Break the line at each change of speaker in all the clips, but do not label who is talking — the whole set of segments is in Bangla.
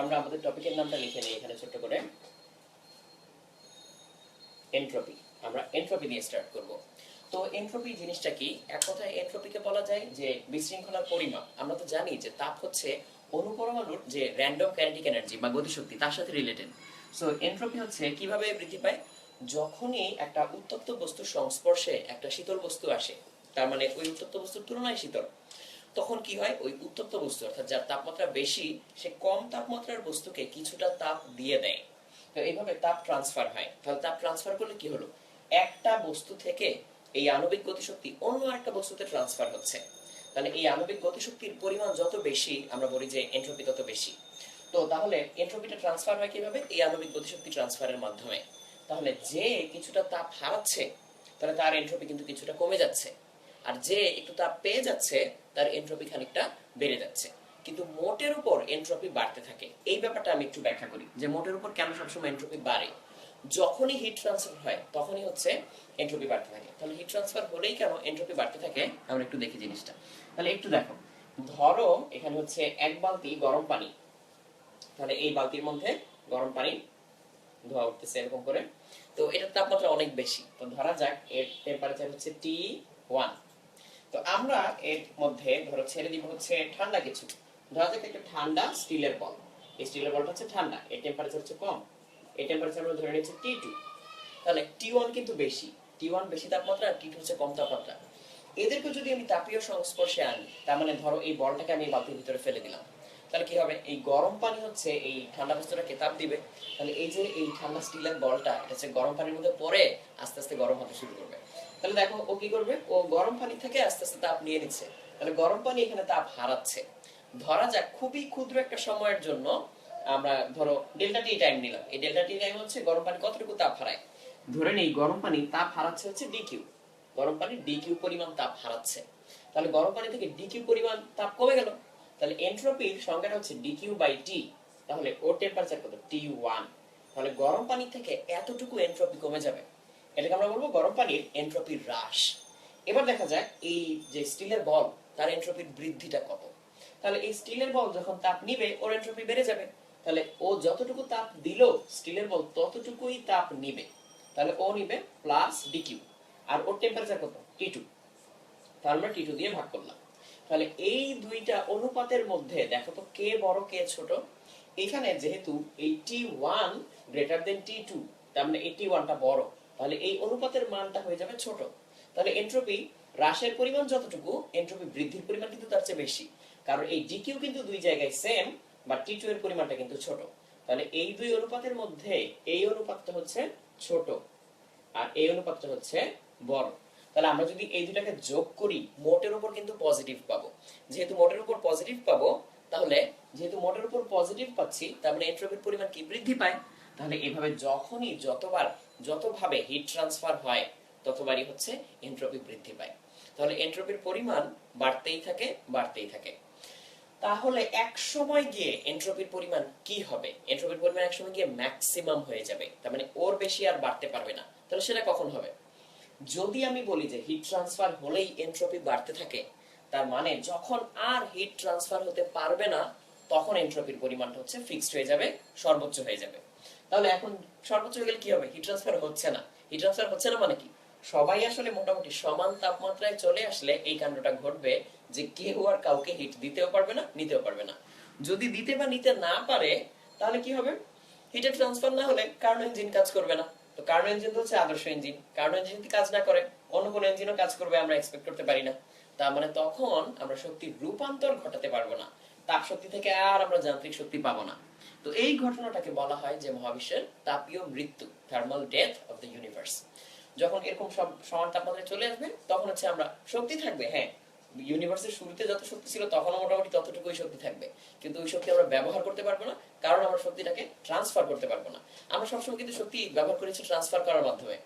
আমরা আমাদের টপিকের নামটা লিখে নিই এখানে ছোট করে, এনট্রপি। আমরা এনট্রপি দিয়ে স্টার্ট করব। তো এনট্রপি জিনিসটা কি? এক কথায় এনট্রপিকে বলা যায় যে বিশৃঙ্খলার পরিমাপ। আমরা তো জানি যে তাপ হচ্ছে অণুপরমাণুর যে র্যান্ডম কাইনেটিক এনার্জি বা গতিশক্তি তার সাথে রিলেটেড। সো এনট্রপি হচ্ছে কিভাবে বৃদ্ধি পায়? যখনই একটা উত্তপ্ত বস্তুর সংস্পর্শে একটা শীতল বস্তু আসে, তার মানে ওই উত্তপ্ত বস্তুর তুলনায় শীতল, তখন কি হয়, ওই উত্তপ্ত বস্তু অর্থাৎ যার তাপমাত্রা বেশি সে কম তাপমাত্রার বস্তুকে কিছুটা তাপ দিয়ে দেয়। তো এইভাবে তাপ ট্রান্সফার হয়। তাহলে তাপ ট্রান্সফার করলে কি হলো, একটা বস্তু থেকে এই আণবিক গতিশক্তি অন্য একটা বস্তুতে ট্রান্সফার হচ্ছে। তাহলে এই আণবিক গতিশক্তির পরিমাণ যত বেশি আমরা বলি যে এনট্রপি তত বেশি। তো তাহলে এনট্রপিটা ট্রান্সফার হয় কিভাবে? এই আণবিক গতিশক্তি ট্রান্সফারের মাধ্যমে। তাহলে যে কিছুটা তাপ হারাচ্ছে তাহলে তার এনট্রপি কিন্তু কিছুটা কমে যাচ্ছে, আর যে একটু তাপ পেয়ে যাচ্ছে তার এনট্রপি খানিকটা বেড়ে যাচ্ছে। কিন্তু মোটের উপর এনট্রপি বাড়তে থাকে। এই ব্যাপারটা আমি একটু ব্যাখ্যা করি যে মোটের উপর কেন সবসময় এনট্রপি বাড়ে। যখনই হিট ট্রান্সফার হয় তখনই হচ্ছে এনট্রপি বাড়তে থাকে। তাহলে হিট ট্রান্সফার হলেই কেন এনট্রপি বাড়তে থাকে আমরা একটু দেখি জিনিসটা। তাহলে একটু দেখো, ধরো এখানে হচ্ছে এক বালতি গরম পানি। তাহলে এই বালতির মধ্যে গরম পানি ধোয়া উঠতেছে এরকম করে। তো এটার তাপমাত্রা অনেক বেশি। তো ধরা যাক এর টেম্পারেচার হচ্ছে T1। তো আমরা এর মধ্যে ধরো ছেড়ে দিব হচ্ছে ঠান্ডা কিছু। ধরা যাক একটা ঠান্ডা স্টিলের বল। এই স্টিলের বলটা হচ্ছে ঠান্ডা, এর টেম্পারেচার হচ্ছে কম। এই টেম্পারেচার আমরা ধরে নিচ্ছি T2। তাহলে T1 কিন্তু বেশি, T1 বেশি তাপমাত্রা আর T2 হচ্ছে কম তাপমাত্রা। এদেরকে যদি আমি তাপীয় সংস্পর্শে আনি, তার মানে ধরো এই বলটাকে আমি বালতির ভিতরে ফেলে দিলাম, তাহলে কি হবে, এই গরম পানি হচ্ছে এই ঠান্ডা বস্তুটাকে তাপ দিবে। তাহলে এই যে এই ঠান্ডা স্টিলের বলটা এটা হচ্ছে গরম পানির মধ্যে পড়ে আস্তে আস্তে গরম হতে শুরু করবে। তাহলে দেখো ও কি করবে, ও গরম পানি থেকে আস্তে আস্তে তাপ নিয়ে নিচ্ছে। তাহলে গরম পানি এখানে তাপ হারাচ্ছে। ধরা যাক খুবই ক্ষুদ্র একটা সময়ের জন্য আমরা ধরো ডেল্টা টি টাইম নিলাম। এই ডেল্টা টি টাইম হচ্ছে গরম পানি কতটুকু তাপ হারায়। ধরে নেই গরম পানি তাপ হারাচ্ছে হচ্ছে ডিকিউ। গরম পানি ডিকিউ পরিমাণ তাপ হারাচ্ছে। তাহলে গরম পানি থেকে ডিকিউ পরিমাণ তাপ কমে গেল। তাহলে এনট্রপির সংজ্ঞাটা হচ্ছে ডিকিউ বাই টি। তাহলে ওর টেম্পারেচার কত, T1। তাহলে গরম পানি থেকে এতটুকু এনট্রপি কমে যাবে। এটাকে আমরা বলবো গরম পানির এনট্রপির হ্রাস। এবার দেখা যাক এই যে স্টিলের বল তার এনট্রপির বৃদ্ধিটা কত। তাহলে এই স্টিলের বল যখন তাপ নিবে ওর এনট্রপি বেড়ে যাবে। তাহলে ও যতটুকু তাপ দিল স্টিলের বল ততটুকুই তাপ নিবে। তাহলে ও নিবে প্লাস ডিকিউ। আর ওর টেম্পারেচার কত, T2। তাহলে আমরা T2 দিয়ে ভাগ করলাম। তাহলে এই দুইটা অনুপাতের মধ্যে দেখো তো কে বড় কে ছোট। এখানে যেহেতু এই T1 গ্রেটার দেন T2, তার মানে এই T1টা বড়, তাহলে এই অনুপাতের মানটা হয়ে যাবে ছোট। তাহলে এনট্রপি হ্রাসের পরিমাণ যতটুকু এনট্রপি বৃদ্ধির পরিমাণ কিন্তু তার চেয়ে বেশি। কারণ এই ডিকিউ কিন্তু দুই জায়গায় সেম, বা T2 এর পরিমাণটা কিন্তু ছোট। তাহলে এই দুই অনুপাতের মধ্যে এই অনুপাতটা হচ্ছে ছোট আর এই অনুপাতটা হচ্ছে বড়। তাহলে আমরা যদি এই দুটাকে যোগ করি মোটের উপর কিন্তু পজিটিভ পাবো। যেহেতু মোটের উপর পজিটিভ পাবো, তাহলে যেহেতু মোটের উপর পজিটিভ পাচ্ছি তার মানে এনট্রপির পরিমাণ কি বৃদ্ধি পায়। তাহলে এভাবে যখনই যতভাবে হিট ট্রান্সফার হয় ততবারই হচ্ছে এনট্রপি বৃদ্ধি পায়। তাহলে এনট্রপির পরিমাণ বাড়তেই থাকে বাড়তেই থাকে। তাহলে এক সময় গিয়ে এনট্রপির পরিমাণ কি হবে? এনট্রপির পরিমাণ এক সময় গিয়ে ম্যাক্সিমাম হয়ে যাবে, তার মানে ওর বেশি আর বাড়তে পারবে না। তাহলে সেটা কখন হবে? যদি আমি বলি যে হিট ট্রান্সফার হলেই এনট্রপি বাড়তে থাকে, তার মানে যখন আর হিট ট্রান্সফার হতে পারবে না তখন এনট্রপির পরিমাণটা হচ্ছে ফিক্সড হয়ে যাবে, সর্বোচ্চ হয়ে যাবে। তাহলে এখন সর্বোচ্চ হয়ে গেলে কি হবে? হিট ট্রান্সফার হচ্ছে না। হিট ট্রান্সফার হচ্ছে না মানে কি, সবাই আসলে মোটামুটি সমান তাপমাত্রায় চলে আসলে এই কাণ্ডটা ঘটবে যে কেউ আর কাউকে হিট দিতেও পারবে না নিতেও পারবে না। যদি দিতে বা নিতে না পারে তাহলে কি হবে, হিটের ট্রান্সফার না হলে কার্নো ইঞ্জিন কাজ করবে না। তো কার্নো ইঞ্জিন তো হচ্ছে আদর্শ ইঞ্জিন, কার্নো ইঞ্জিন যদি কাজ না করে অন্য কোন ইঞ্জিনও কাজ করবে আমরা এক্সপেক্ট করতে পারি না। তার মানে তখন আমরা শক্তির রূপান্তর ঘটাতে পারবো না, তাপ শক্তি থেকে আর আমরা যান্ত্রিক শক্তি পাবো না। তো এই ঘটনাটাকে বলা হয় যে মহাবিশ্বের তাপীয় মৃত্যু, thermal death of the universe. যখন এরকম সব সমান তাপমাত্রায় চলে আসবে তখন হচ্ছে আমরা শক্তি থাকবে, হ্যাঁ ইউনিভার্সের শুরুতে যত শক্তি ছিল তখনও মোটামুটি ততটুকুই শক্তি থাকবে, কিন্তু ওই শক্তি আমরা ব্যবহার করতে পারবো না, কারণ আমরা শক্তিটাকে ট্রান্সফার করতে পারবো না। আমরা সবসময় কিন্তু শক্তি ব্যবহার করেছি ট্রান্সফার করার মাধ্যমে।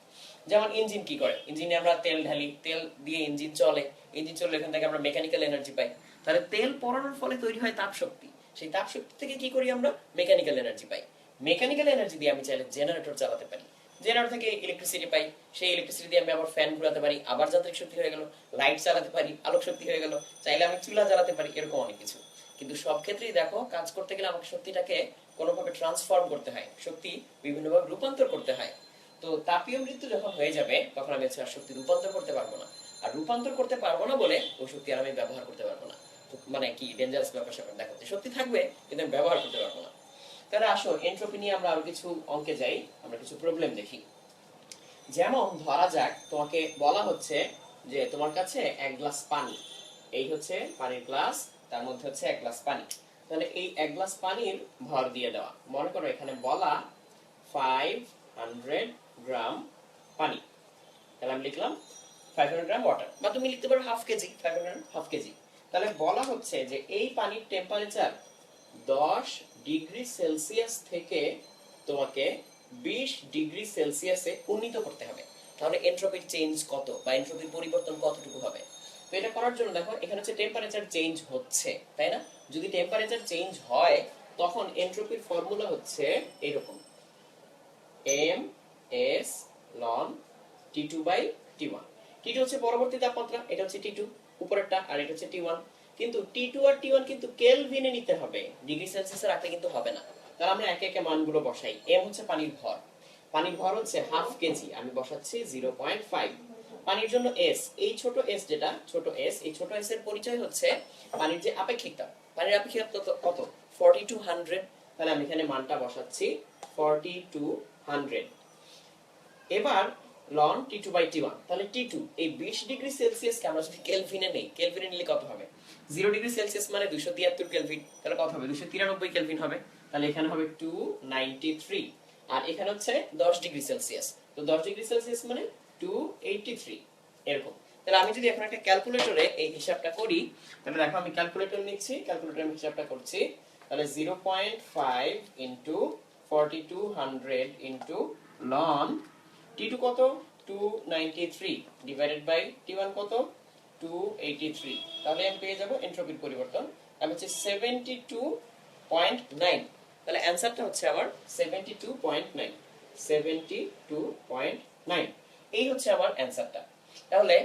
যেমন ইঞ্জিন কি করে, ইঞ্জিনে আমরা তেল ঢালি, তেল দিয়ে ইঞ্জিন চলে, ইঞ্জিন চললে এখান থেকে আমরা মেকানিক্যাল এনার্জি পাই। তাহলে তেল পড়ানোর ফলে তৈরি হয় তাপ শক্তি, সেই তাপ শক্তি থেকে কি করি আমরা মেকানিক্যাল এনার্জি পাই। মেকানিক্যাল এনার্জি দিয়ে আমি চাইলে জেনারেটর চালাতে পারি, জেনারেটর থেকে ইলেকট্রিসিটি পাই, সেই ইলেকট্রিসিটি দিয়ে আমি আবার ফ্যান ঘোরাতে পারি, আবার যান্ত্রিক শক্তি হয়ে গেল, লাইট চালাতে পারি, আলোক শক্তি হয়ে গেল, চাইলে আমি চুলা জ্বালাতে পারি, এরকম অনেক কিছু। কিন্তু সব ক্ষেত্রেই দেখো কাজ করতে গেলে আমাকে শক্তিটাকে কোনোভাবে ট্রান্সফর্ম করতে হয়, শক্তি বিভিন্নভাবে রূপান্তর করতে হয়। তো তাপীয় মৃত্যু যখন হয়ে যাবে তখন আমি হচ্ছে আর শক্তি রূপান্তর করতে পারবো না, আর রূপান্তর করতে পারবো না বলে ওই শক্তি আর আমি ব্যবহার করতে পারবো না। তো মানে কি ডেঞ্জারাস ব্যাপার স্যাপার দেখাচ্ছে, শক্তি থাকবে কিন্তু আমি ব্যবহার করতে পারবো না। তাহলে আসো এন্ট্রপি নিয়ে আমরা আরো কিছু অঙ্কে যাই, আমরা কিছু প্রবলেম দেখি। যেমন ধরা যাক তোমাকে বলা হচ্ছে যে তোমার কাছে এক গ্লাস পানি, এই হচ্ছে পানির গ্লাস, তার মধ্যে হচ্ছে এক গ্লাস পানি। তাহলে এই এক গ্লাস পানির ভর দিয়ে দেওয়া, মনে করো এখানে বলা 500 গ্রাম পানি, তাহলে আমি লিখলাম 500 গ্রাম ওয়াটার, বা তুমি লিখতে পারো হাফ কেজি, 500 হাফ কেজি। তাহলে বলা হচ্ছে যে এই পানির টেম্পারেচার 10 ডিগ্রি সেলসিয়াস থেকে তোমাকে 20 ডিগ্রি সেলসিয়াসে উন্নীত করতে হবে। তাহলে এন্ট্রপির চেঞ্জ কত, বা এন্ট্রপির পরিবর্তন কতটুকু হবে? তো এটা করার জন্য দেখো এখানে হচ্ছে টেম্পারেচার চেঞ্জ হচ্ছে, তাই না? যদি টেম্পারেচার চেঞ্জ হয় তখন এন্ট্রপির ফর্মুলা হচ্ছে এরকম, M S loan T2 by T1। T2 হচ্ছে পরবর্তী তাপমাত্রা, এটা হচ্ছে T2 উপরেরটা, আর এটা হচ্ছে T1। কিন্তু T2 আর T1 কিন্তু কেলভিনে নিতে হবে, ডিগ্রি সেলসিয়াসে রাখলে কিন্তু হবে না। তাহলে আমরা একে একে মানগুলো বসাই। এম হচ্ছে পানির ভর, পানির ভর হচ্ছে হাফ কেজি, আমি বসাচ্ছি 0.5। পানির জন্য এস, এই ছোট এস যেটা ছোট এস, এই ছোট এস এর পরিচয় হচ্ছে পানির যে আপেক্ষিক তাপ, পানির আপেক্ষিক তাপ কত? 4200। তাহলে আমি এখানে মানটা বসাচ্ছি 4200। এবার লন T2 বাই T1, তাহলে T2 এই 20 ডিগ্রি সেলসিয়াসকে আমরা যদি কেলভিনে নেই, কেলভিনে নিলে কত হবে? 0 ডিগ্রি সেলসিয়াস মানে 273 কেলভিন, তাহলে কত হবে? 293 কেলভিন হবে। তাহলে এখানে হবে 293, আর এখানে হচ্ছে 10 ডিগ্রি সেলসিয়াস, তো 10 ডিগ্রি সেলসিয়াস মানে 283 এরকম। তাহলে আমি যদি এখন একটা ক্যালকুলেটরে এই হিসাবটা করি, তাহলে দেখো আমি ক্যালকুলেটর নিচ্ছি, ক্যালকুলেটরে আমি হিসাবটা করছি। তাহলে 0.5 ইনটু 4200 ইনটু লন T2 কত? 293 ডিভাইডেড বাই T1 কত? 283। তাহলে আমি পেয়ে যাব এন্ট্রপির পরিবর্তন, আমি হচ্ছে 72.9। তাহলে অ্যানসারটা হচ্ছে আমার 72.9, 72.9। এই হচ্ছে আমার অ্যানসারটা। তাহলে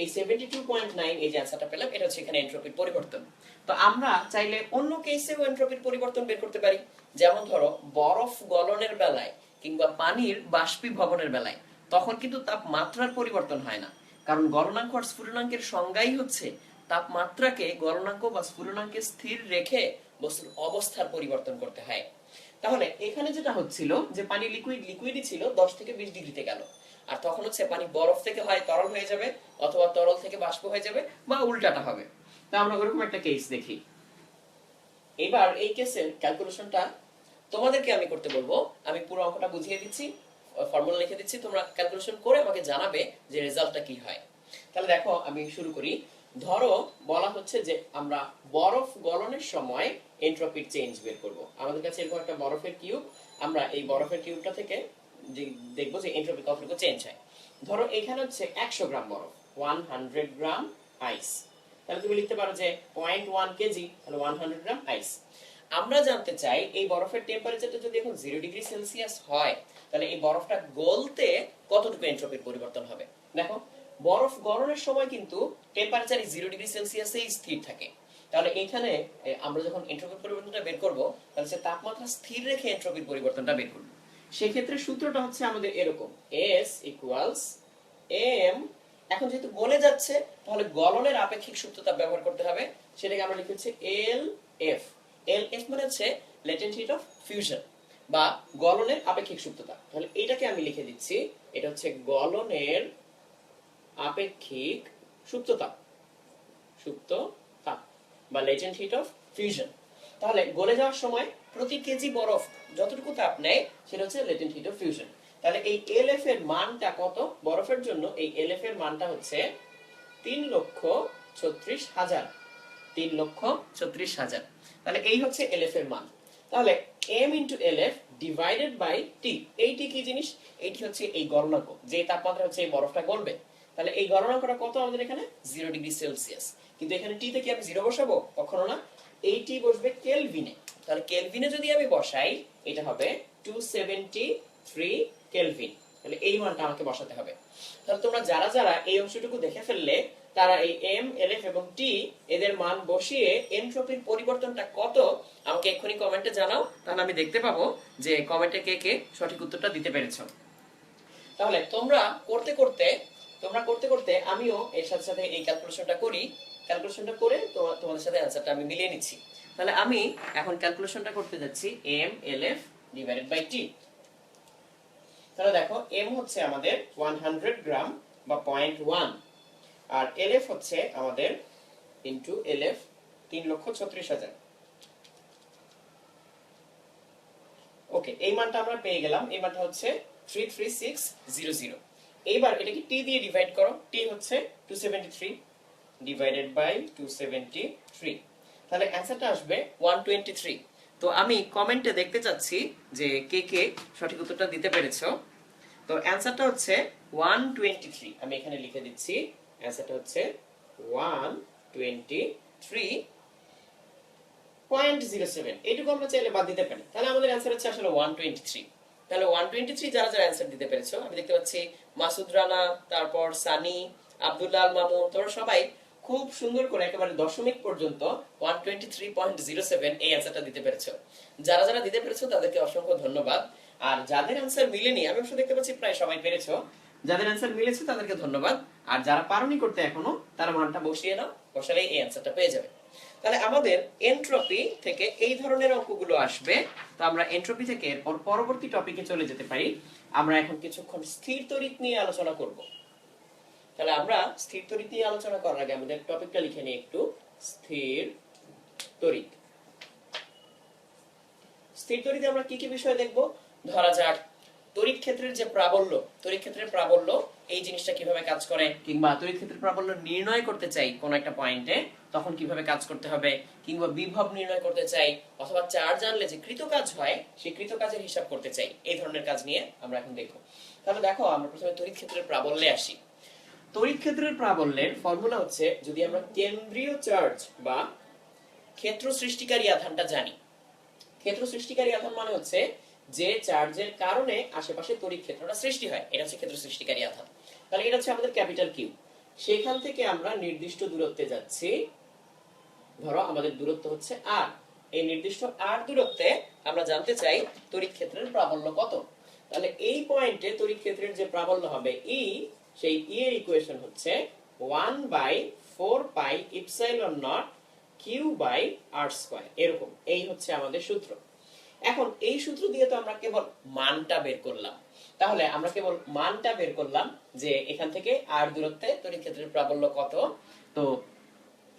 এই 72.9 এই যে অ্যানসারটা পেলাম, এটা হচ্ছে এখানে এন্ট্রপির পরিবর্তন। তো আমরা চাইলে অন্য কেসেও এন্ট্রপির পরিবর্তন বের করতে পারি। যেমন ধরো বরফ গলনের বেলায় কিংবা পানির বাষ্পীভবনের বেলায় তখন কিন্তু তাপমাত্রার পরিবর্তন হয় না, কারণ গলনাঙ্ক আর স্ফুটনাঙ্কের সংজ্ঞাই হচ্ছে তাপমাত্রাকে গলনাঙ্ক বা স্ফুটনাঙ্কে স্থির রেখে বস্তুর অবস্থার পরিবর্তন করতে হয়। তাহলে এখানে যেটা হচ্ছিল যে পানি লিকুইডই ছিল, 10 থেকে 20 ডিগ্রিতে গেল, আর তখন হচ্ছে পানি বরফ থেকে হয় তরল হয়ে যাবে, অথবা তরল থেকে বাষ্প হয়ে যাবে, বা উল্টাটা হবে। তা আমরা ওরকম একটা কেস দেখি। এবার এই কেসের ক্যালকুলেশনটা তোমাদেরকে আমি করতে বলবো, আমি পুরো অঙ্কটা বুঝিয়ে দিচ্ছি, ফর্মুলা লিখে দিচ্ছি, তোমরা ক্যালকুলেশন করে আমাকে জানাবে যে রেজাল্টটা কি হয়। তাহলে দেখো আমি শুরু করি। ধরো বলা হচ্ছে যে আমরা বরফ গলনের সময় এন্ট্রপির চেঞ্জ বের করব। আমাদের কাছে এরকম একটা বরফের কিউব, আমরা এই বরফের কিউবটা থেকে দেখবো যে এন্ট্রপি কতটুকু চেঞ্জ হয়। ধরো এখানে হচ্ছে 100 গ্রাম বরফ, 100 গ্রাম আইস। তাহলে তুমি লিখতে পারো যে 0.1 কেজি, তাহলে 100 গ্রাম আইস। আমরা জানতে চাই এই বরফের টেম্পারেচারটা যদি এখন 0 ডিগ্রি সেলসিয়াস হয়, তাহলে এই বরফটা গলতে কতটুকু এন্ট্রপির পরিবর্তন হবে। দেখো বরফ গলনের সময় কিন্তু টেম্পারেচার 0 ডিগ্রি সেলসিয়াসেই স্থির থাকে। তাহলে এখানে আমরা যখন এন্ট্রপির পরিবর্তনটা বের করব, তাহলে সে তাপমাত্রা স্থির রেখে এন্ট্রপির পরিবর্তনটা বের করব। সেক্ষেত্রে সূত্রটা হচ্ছে আমাদের এরকম, S ইকুয়ালস m। এখন যেহেতু গলে যাচ্ছে তাহলে গলনের আপেক্ষিক সুপ্ততাপ ব্যবহার করতে হবে, সেটাকে আমরা লিখি হচ্ছে LF। LF মানে হচ্ছে ল্যাটেন্ট হিট অফ ফিউশন, বা গলনের আপেক্ষিক সুপ্ততাপ। তাহলে এটাকে আমি লিখে দিচ্ছি, এটা হচ্ছে গলনের আপেক্ষিক সুপ্ততাপ, সুপ্ততাপ বা ল্যাটেন্ট হিট অফ ফিউশন। তাহলে গলে যাওয়ার সময় প্রতি কেজি বরফ যতটুকু তাপ নেয় সেটা হচ্ছে ল্যাটেন্ট হিট অফ ফিউশন। তাহলে এই LF এর মানটা কত বরফের জন্য? এই LF এর মানটা হচ্ছে 3,36,000, 3,36,000। তাহলে এই হচ্ছে LF এর মান। তাহলে m into LF divided by T। এই T কি জিনিস? এইটি হচ্ছে এই গলনাঙ্ক, যে তাপমাত্রা হচ্ছে এই বরফটা গলবে। তাহলে এই গলনাঙ্কটা কত আমাদের এখানে? 0 ডিগ্রি সেলসিয়াস। কিন্তু এখানে T তে কি আমি 0 বসাবো? কখনো না, এই T বসবে কেলভিনে। তাহলে কেলভিনে যদি আমি বসাই, এটা হবে 273 কেলভিন। তাহলে এই মানটা আমাকে বসাতে হবে। তাহলে তোমরা যারা যারা এই অংশটুকু দেখে ফেললে, তারা এই এম, এলএফ এবং টি এদের মান বসিয়ে এনট্রপির পরিবর্তনটা কত আমাকে এক্ষুনি কমেন্টে জানাও, তাহলে আমি দেখতে পাবো যে কমেন্টে কে কে সঠিক উত্তরটা দিতে পেরেছো। তাহলে তোমরা করতে করতে আমিও এর সাথে সাথে এই ক্যালকুলেশনটা করে তোমাদের সাথে অ্যান্সারটা আমি মিলিয়ে নিচ্ছি। তাহলে আমি এখন ক্যালকুলেশনটা করতে যাচ্ছি M L F divided by T. তাহলে দেখো এম হচ্ছে আমাদের 100 গ্রাম বা 0.1, আর এলএফ হচ্ছে আমাদের ইনটু এলএফ 3,36,000। ওকে, এই মানটা আমরা পেয়ে গেলাম, এই মানটা হচ্ছে 33600। এইবার এটাকে টি দিয়ে ডিভাইড করো, টি হচ্ছে 273 ডিভাইডেড বাই 273, তাহলে অ্যান্সারটা আসবে 123। তো আমি কমেন্টে দেখতে চাচ্ছি যে কে কে সঠিক উত্তরটা দিতে পেরেছো। তো অ্যান্সারটা হচ্ছে 123, আমি এখানে লিখে দিচ্ছি অ্যান্সারটা হচ্ছে 123.07। এইটুকু আমরা চাইলে বাদ দিতে পারি, তাহলে আমাদের অ্যান্সার হচ্ছে আসলে 123। তাহলে 123 যারা যারা অ্যান্সার দিতে পেরেছো, আমি দেখতে পাচ্ছি মাসুদ রানা, তারপর সানি, আব্দুল্লাহ আল মামুন, তোমরা সবাই খুব সুন্দর করে একেবারে দশমিক পর্যন্ত 123.07 এই অ্যান্সারটা দিতে পেরেছো। যারা যারা দিতে পেরেছো তাদেরকে অসংখ্য ধন্যবাদ। আর যাদের অ্যান্সার মিলেনি, আমি অবশ্য দেখতে পাচ্ছি প্রায় সবাই পেরেছো, যাদের অ্যান্সার মিলেছে তাদেরকে ধন্যবাদ। আর যারা পারোনি করতে এখনো, তারা মানটা বসিয়ে নাও, বসালেই এই অ্যান্সারটা পেয়ে যাবে। তাহলে আমাদের এনট্রপি থেকে এই ধরনের অঙ্কগুলো আসবে। তো আমরা এনট্রপি থেকে এরপর পরবর্তী টপিকে চলে যেতে পারি। আমরা এখন কিছুক্ষণ স্থির তড়িৎ নিয়ে আলোচনা করব। তাহলে আমরা স্থির তড়িৎ নিয়ে আলোচনা করার আগে আমাদের টপিকটা লিখে নিই একটু। স্থির তড়িৎ। স্থির তড়িতে আমরা কি কি বিষয় দেখব? ধরা যাক তড়িৎ ক্ষেত্রের যে প্রাবল্য, তড়িৎ ক্ষেত্রের প্রাবল্য এই জিনিসটা কিভাবে কাজ করে, কিংবা তড়িৎ ক্ষেত্রের প্রাবল্য নির্ণয় করতে চাই কোন একটা পয়েন্টে, তখন কিভাবে কাজ করতে হবে, কিংবা বিভব নির্ণয় করতে চাই, অথবা চার্জ আনলে যে কৃত কাজ হয় সেই কৃত কাজের হিসাব করতে চাই, এই ধরনের কাজ নিয়ে আমরা এখন দেখব। তাহলে দেখো, আমরা প্রথমে তড়িৎ ক্ষেত্রের প্রাবল্যে আসি। তড়িৎ ক্ষেত্রের প্রাবল্যের ফর্মুলা হচ্ছে, যদি আমরা কেন্দ্রীয় চার্জ বা ক্ষেত্র সৃষ্টিকারী আধানটা জানি। ক্ষেত্র সৃষ্টিকারী আধান মানে হচ্ছে যে চার্জের কারণে আশেপাশে তড়িৎ ক্ষেত্রটা সৃষ্টি হয়, এটা হচ্ছে ক্ষেত্র সৃষ্টিকারী আধান। তাহলে এটা হচ্ছে আমাদের ক্যাপিটাল কিউ। সেখান থেকে আমরা নির্দিষ্ট দূরত্বে যাচ্ছি, ধরো আমাদের দূরত্ব হচ্ছে আর, এই নির্দিষ্ট আর দূরত্বে আমরা জানতে চাই তড়িৎ ক্ষেত্রের প্রাবল্য কত। তাহলে এই পয়েন্টে তড়িৎ ক্ষেত্রের যে প্রাবল্য হবে ই, সেই ই এর ইকুয়েশন হচ্ছে 1/4πε0 q/r², এরকম। এই হচ্ছে আমাদের সূত্র। এখন এই সূত্র দিয়ে তো আমরা কেবল মানটা বের করলাম। তাহলে আমরা কেবল মানটা বের করলাম যে এখান থেকে আর দূরত্বে তড়িৎ ক্ষেত্রের প্রাবল্য কত। তো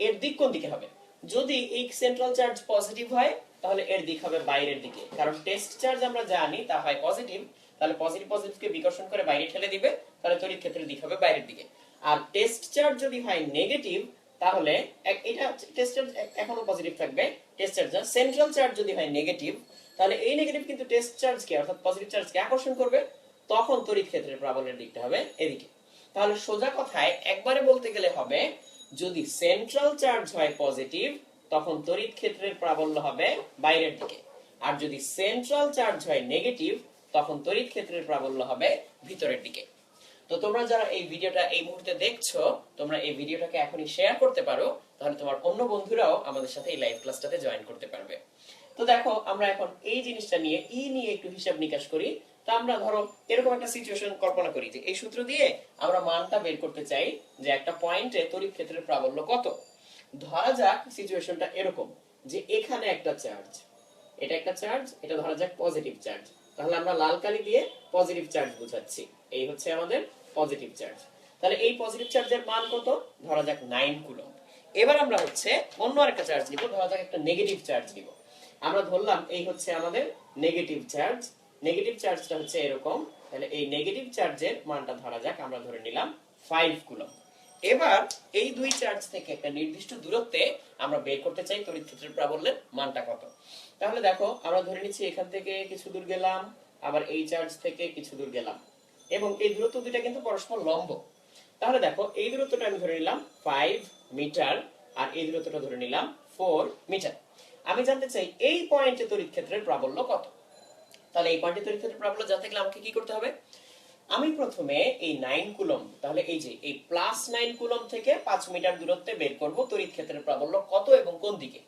এর দিক কোন দিকে হবে? যদি এই সেন্ট্রাল চার্জ পজিটিভ হয়, তাহলে এর দিক হবে বাইরের দিকে, কারণ টেস্ট চার্জ আমরা জানি তা হয় পজিটিভ। তাহলে পজিটিভ পজিটিভকে বিকর্ষণ করে বাইরে ঠেলে দিবে, তাহলে তড়িৎ ক্ষেত্রের দিক হবে বাইরের দিকে। আর টেস্ট চার্জ যদি হয় নেগেটিভ, তাহলে এটা টেস্ট চার্জ এখনো পজিটিভ থাকবে, টেস্ট চার্জ সেন্ট্রাল চার্জ যদি হয় নেগেটিভ, তাহলে এই নেগেটিভ কিন্তু টেস্ট চার্জকে অর্থাৎ পজিটিভ চার্জকে আকর্ষণ করবে, তখন তড়িৎ ক্ষেত্রের প্রাবল্যের দিকটা হবে এদিকে। তাহলে সোজা কথায় একবারে বলতে গেলে হবে, যদি সেন্ট্রাল চার্জ হয় পজিটিভ, তখন তড়িৎ ক্ষেত্রের প্রাবল্য হবে বাইরের দিকে। আর যদি সেন্ট্রাল চার্জ হয় নেগেটিভ, তখন তড়িৎ ক্ষেত্রের প্রাবল্য হবে ভিতরের দিকে। তো তোমরা যারা এই ভিডিওটা এই মুহূর্তে দেখছো, তোমরা এই ভিডিওটাকে এখনই শেয়ার করতে পারো, তাহলে তোমার অন্য বন্ধুরাও আমাদের সাথে এই লাইভ ক্লাসটাতে জয়েন করতে পারবে। তো দেখো, আমরা এখন এই জিনিসটা নিয়ে নিয়ে একটু হিসাব নিকাশ করি। তো আমরা ধরো এরকম একটা সিচুয়েশন কল্পনা করি যে এই সূত্র দিয়ে আমরা মানটা বের করতে চাই যে একটা পয়েন্টে তড়িৎ ক্ষেত্রের প্রাবল্য কত। ধরা যাক সিচুয়েশনটা এরকম যে এখানে একটা চার্জ, এটা একটা চার্জ, এটা ধরা যাক পজিটিভ চার্জ। তাহলে আমরা লাল কালি দিয়ে পজিটিভ চার্জ বোঝাচ্ছি, এই হচ্ছে আমাদের পজিটিভ চার্জ। তাহলে এই পজিটিভ চার্জের মান কত? ধরা যাক 9 কুলম্ব। এবার আমরা হচ্ছে অন্য আরেকটা চার্জ নিব, ধরা যাক একটা নেগেটিভ চার্জ নিব। আমরা ধরলাম এই হচ্ছে আমাদের নেগেটিভ চার্জ। নেগেটিভ চার্জটা হচ্ছে এরকম। তাহলে এই নেগেটিভ চার্জের মানটা ধরা যাক আমরা ধরে নিলাম 5 কুলম্ব। এবার এই দুই চার্জ থেকে একটা নির্দিষ্ট দূরত্বে আমরা বের করতে চাই তড়িৎ ক্ষেত্রের প্রাবল্যের মানটা কত। তাহলে দেখো, আমরা ধরে নিচ্ছি এখান থেকে কিছু দূর গেলাম, আবার এই চার্জ থেকে কিছু দূর গেলাম, এবং এই দূরত্ব দুইটা কিন্তু পরস্পর লম্ব। তাহলে দেখো, এই দূরত্বটা আমি ধরে নিলাম 5 মিটার, আর এই দূরত্বটা ধরে নিলাম 4 মিটার। আমি জানতে চাই এই পয়েন্টে তড়িৎ ক্ষেত্রের প্রাবল্য কত। তাহলে এই পয়েন্টে তড়িৎ ক্ষেত্রের প্রাবল্য জানতে গেলে আমাকে কি করতে হবে? আমি প্রথমে এই 9 কুলম, তাহলে এই যে এই +9 কুলম থেকে 5 মিটার দূরত্বে বের করব তড়িৎ ক্ষেত্রের প্রাবল্য কত এবং কোন দিকে।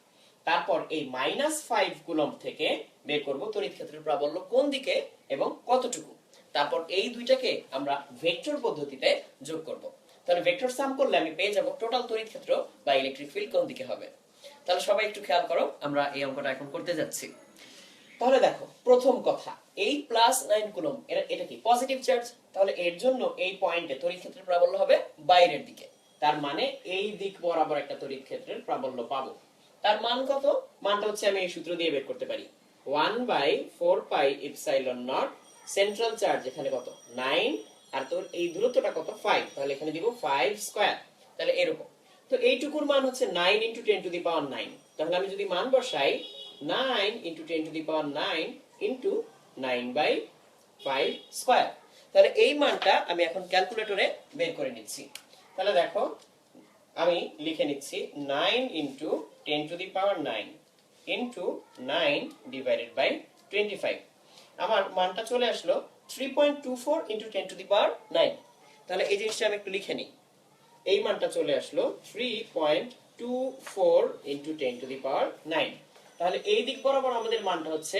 তারপর এই -5 কুলম থেকে বের করব তড়িৎ ক্ষেত্রের প্রাবল্য কোন দিকে এবং কতটুকু। তারপর এই দুইটাকে আমরা ভেক্টর পদ্ধতিতে যোগ করব। তাহলে ভেক্টর সাম করলে আমি পেয়ে যাব টোটাল তড়িৎ ক্ষেত্র বা ইলেকট্রিক ফিল্ড কোন দিকে হবে। তাহলে সবাই একটু খেয়াল করো, আমরা এই অঙ্কটা এখন করতে যাচ্ছি। তাহলে দেখো, প্রথম কথা, এই +9 কুলম এটা কি পজিটিভ চার্জ, তাহলে এর জন্য এই পয়েন্টে তড়িৎ ক্ষেত্রের প্রাবল্য হবে বাইরের দিকে। তার মানে এই দিক বরাবর একটা তড়িৎ ক্ষেত্রের প্রাবল্য পাবো। তার মান কত? মানটা হচ্ছে আমি এই সূত্র দিয়ে বের করতে পারি, 1/4πε0। সেন্ট্রাল চার্জ এখানে কত? 9, আর তোর এই দূরত্বটা কত? 5, তাহলে এখানে দিব 5 স্কয়ার। তাহলে এরকম। তো এইটুকুর মান হচ্ছে 9 × 10⁹। তাহলে আমি যদি মান বসাই 9 × 10⁹ ইনটু 9/5 স্কয়ার, তাহলে এই মানটা আমি এখন ক্যালকুলেটরে বের করে নিচ্ছি। তাহলে দেখো, আমি লিখে নিচ্ছি 9 × 10⁹ ইনটু 9 ডিভাইডেড বাই 25। আমার মানটা চলে আসলো 3.24 × 10⁹। তাহলে এই জিনিসটা আমি একটু লিখে নিই। এই মানটা চলে আসলো 3.24 × 10⁹। তাহলে এই দিক বরাবর আমাদের মানটা হচ্ছে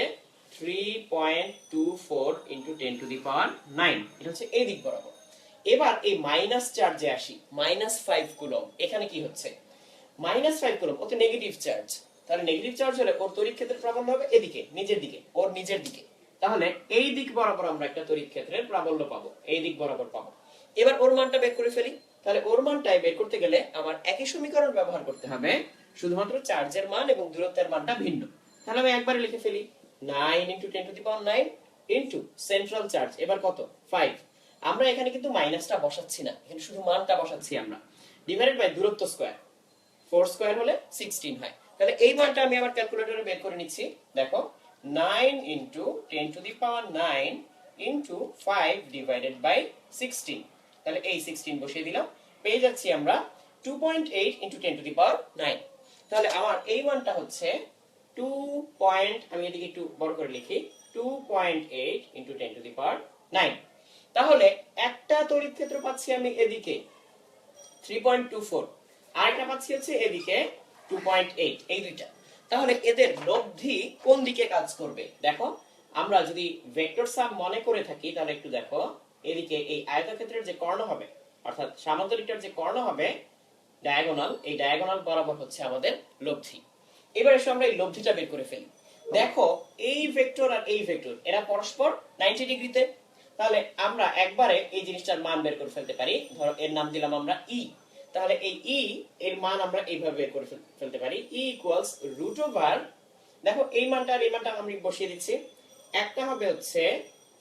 3.24 × 10⁹। এটা হচ্ছে এই দিক বরাবর। এবার এই মাইনাস চার্জে আসি, -5 কুলম। এখানে কি হচ্ছে? -5 কুলম, ওতে নেগেটিভ চার্জ। তাহলে নেগেটিভ চার্জ হলে ওর তড়িৎ ক্ষেত্রের প্রাবল্য হবে এদিকে, নিজের দিকে, ওর নিজের দিকে। তাহলে এই দিক বরাবর আমরা একটা তড়িৎ ক্ষেত্রের প্রাবল্য পাবো, এই দিক বরাবর পাবো। এবার ওর মানটা বের করে ফেলি। তাহলে ওর মানটাই বের করতে গেলে আমার একই সমীকরণ ব্যবহার করতে হবে, শুধুমাত্র চার্জের মান এবং দূরত্বের মানটা ভিন্ন। তাহলে আমি একবারে লিখে ফেলি 9 × 10⁹ ইনটু সেন্ট্রাল চার্জ এবার কত? 5। আমরা এখানে কিন্তু মাইনাসটা বসাচ্ছি না, এখানে শুধু মানটা বসাচ্ছি আমরা, ডিভাইডেড বাই দূরত্ব স্কয়ার। 4 স্কয়ার হলে 16 হয়। তাহলে এই মানটা আমি আবার ক্যালকুলেটরে বের করে নিচ্ছি। দেখো, 9 × 10⁹ ইনটু 5 ডিভাইডেড বাই 16। তাহলে এই 16 বসিয়ে দিলাম, পেয়ে যাচ্ছি আমরা 2.8 × 10⁹। তাহলে আমার এই মানটা হচ্ছে 2. আমি এদিকে একটু বড় করে লিখি, 2.8 × 10⁹। তাহলে একটা তড়িৎ ক্ষেত্র পাচ্ছি আমি এদিকে 3.24, আর একটা পাচ্ছি হচ্ছে এদিকে 2.8, এই দুইটা। তাহলে এদের লব্ধি কোন দিকে কাজ করবে? দেখো, আমরা যদি ভেক্টর সাম মনে করে থাকি তাহলে একটু দেখো, এদিকে এই আয়তক্ষেত্রের যে কর্ণ হবে, অর্থাৎ সামান্তরিকটার যে কর্ণ হবে ডায়াগোনাল, এই ডায়াগোনাল বরাবর হচ্ছে আমাদের লব্ধি। এবার এসে আমরা এই লব্ধিটা বের করে ফেলি। দেখো, এই ভেক্টর আর এই ভেক্টর এরা পরস্পর 90 ডিগ্রিতে। তাহলে আমরা একবারে এই জিনিসটার মান বের করে ফেলতে পারি। ধরো এর নাম দিলাম আমরা ই। তাহলে এই ই এর মান আমরা এইভাবে বের করে ফেলতে পারি, ই ইকুয়ালস √, দেখো এই মানটা আর এই মানটা আমি বসিয়ে দিচ্ছি। একটা হবে হচ্ছে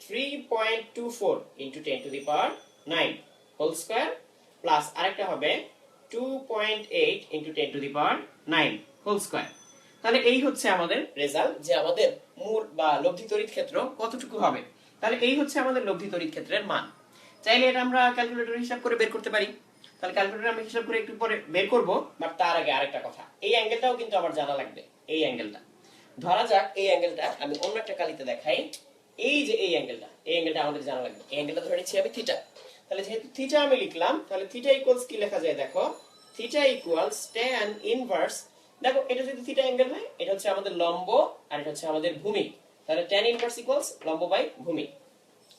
3.24 × 10⁹ হোল স্কয়ার, প্লাস আরেকটা হবে 2.8 × 10⁹ হোল স্কয়ার। তাহলে এই হচ্ছে আমাদের রেজাল্ট, যে আমাদের মূল বা লব্ধি তড়িৎ ক্ষেত্র কতটুকু হবে। তাহলে এই হচ্ছে আমাদের লব্ধি তড়িৎ ক্ষেত্রের মান। চাইলে এটা আমরা ক্যালকুলেটরে হিসাব করে বের করতে পারি। তাহলে ক্যালকুলেটরে আমি হিসাব করে একটু পরে বের করব, বাট তার আগে আরেকটা কথা, এই অ্যাঙ্গেলটাও কিন্তু আমার জানা লাগবে। এই অ্যাঙ্গেলটা ধরা যাক, এই অ্যাঙ্গেলটা আমি অন্য একটা কালিতে দেখাই। এই যে এই অ্যাঙ্গেলটা আমাদের জানা লাগবে। এই অ্যাঙ্গেলটা ধরে নিচ্ছি আমি থিটা। তাহলে যেহেতু থিটা আমি লিখলাম, তাহলে থিটা ইকুয়ালস কি লেখা যায়? দেখো, থিটা ইকুয়ালস tan ইনভার্স, দেখো এটা যদি থিটা অ্যাঙ্গেল হয়, এটা হচ্ছে আমাদের লম্ব আর এটা হচ্ছে আমাদের ভূমি। তাহলে tan ইনভার্স ইকুয়ালস লম্ব বাই ভূমি,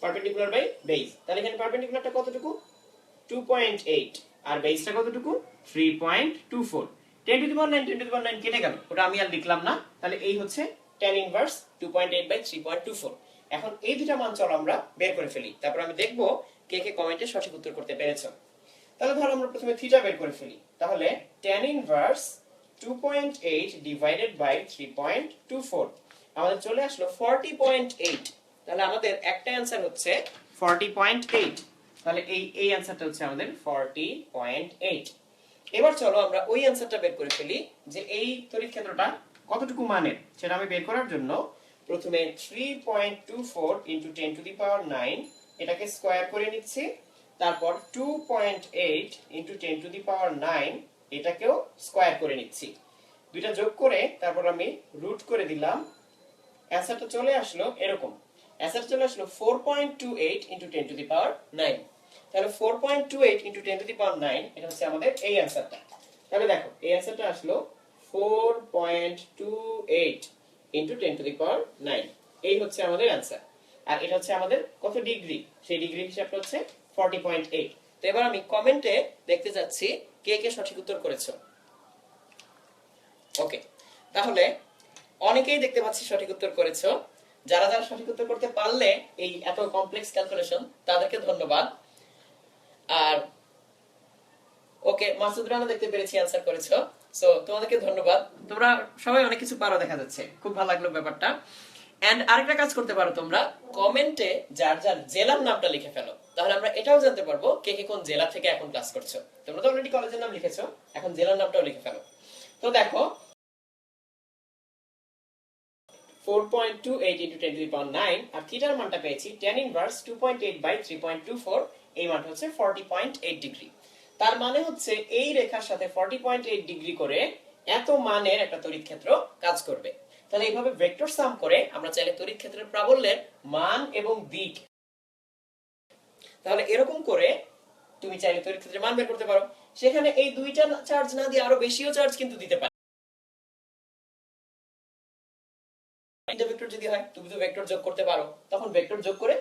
পারপেন্ডিকুলার বাই বেস। তাহলে এখানে পারপেন্ডিকুলারটা কতটুকু? 2.8, আর বেসটা কতটুকু? 3.24। 10⁹ কেটে গেল, ওটা আমি আর লিখলাম না। তাহলে এই হচ্ছে tan ইনভার্স 2.8/3.24। এখন এই দুটো মান চলো আমরা বের করে ফেলি, তারপর আমি দেখব কে কে কমেন্টে সঠিক উত্তর করতে পেরেছো। তাহলে ধরো আমরা প্রথমে থিটা বের করে ফেলি। তাহলে tan ইনভার্স 2.8 ডিভাইডেড বাই 3.24 আমাদের চলে আসলো 40.8। তাহলে আমাদের একটা অ্যানসার হচ্ছে 40.8। তাহলে এই অ্যানসারটা হচ্ছে আমাদের 40.8। এবার চলো আমরা ওই অ্যানসারটা বের করে ফেলি, যে এই তড়িৎ ক্ষেত্রটা কতটুকু মানের। সেটা আমি বের করার জন্য প্রথমে 3.24 × 10⁹ এটাকে স্কয়ার করে নিচ্ছি। তারপর 2.8 × 10⁹ এটাকেও স্কয়ার করে নিচ্ছি। দুইটা যোগ করে তারপর আমি রুট করে দিলাম। অ্যানসারটা চলে আসলো এরকম। অ্যান্সার চলে আসলো 4.28 ইনটু 10 টু দি পাওয়ার 9। তাহলে 4.28 ইনটু 10 টু দি পাওয়ার 9 এটা হচ্ছে আমাদের এই অ্যান্সারটা। তাহলে দেখো এই অ্যান্সারটা আসলো 4.28 ইনটু 10 টু দি পাওয়ার 9। এই হচ্ছে আমাদের অ্যান্সার। আর এটা হচ্ছে আমাদের কত ডিগ্রি, সেই ডিগ্রি হিসাবটা হচ্ছে 40.8। তো এবার আমি কমেন্টে দেখতে যাচ্ছি কে কে সঠিক উত্তর করেছো। ওকে, তাহলে অনেকেই দেখতে পাচ্ছি সঠিক উত্তর করেছো। যারা যারা সঠিক উত্তর করতে পারলে এই এত কমপ্লেক্স ক্যালকুলেশন, তাদেরকে ধন্যবাদ। আর ওকে, মাসুদ রানা দেখতে পেরেছি অ্যানসার করেছো, সো তোমাদেরকে ধন্যবাদ। তোমরা সবাই অনেক কিছু পারো দেখা যাচ্ছে, খুব ভালো লাগলো ব্যাপারটা। এন্ড আরেকটা কাজ করতে পারো তোমরা, কমেন্টে যার যার জেলার নামটা লিখে ফেলো, তাহলে আমরা এটাও জানতে পারবো কে কে কোন জেলা থেকে এখন ক্লাস করছো। তোমরা তো অলরেডি কলেজের নাম লিখেছো, এখন জেলার নামটাও লিখে ফেলো। তো দেখো 4.28 into 10 to the power 9 আর থিটার মানটা পেয়েছি tan ইনভার্স 2.8 বাই 3.24, এই মানটা হচ্ছে 40.8 ডিগ্রি। তার মানে হচ্ছে এই রেখার সাথে 40.8 ডিগ্রি করে এত মানের একটা তড়িৎ ক্ষেত্র কাজ করবে। তাহলে এইভাবে ভেক্টর সাম করে আমরা চাইলে তড়িৎ ক্ষেত্রের প্রাবল্যের মান এবং দিক, তাহলে এরকম করে তুমি চাইলে তড়িৎ ক্ষেত্রের মান বের করতে পারো। সেখানে এই দুইটা চার্জ না দিয়ে আরো বেশিও চার্জ কিন্তু দিতে পারে। ভেক্টর যদি হয় তুমি তো ভেক্টর যোগ করতে পারো, তখন ভেক্টর যোগ করে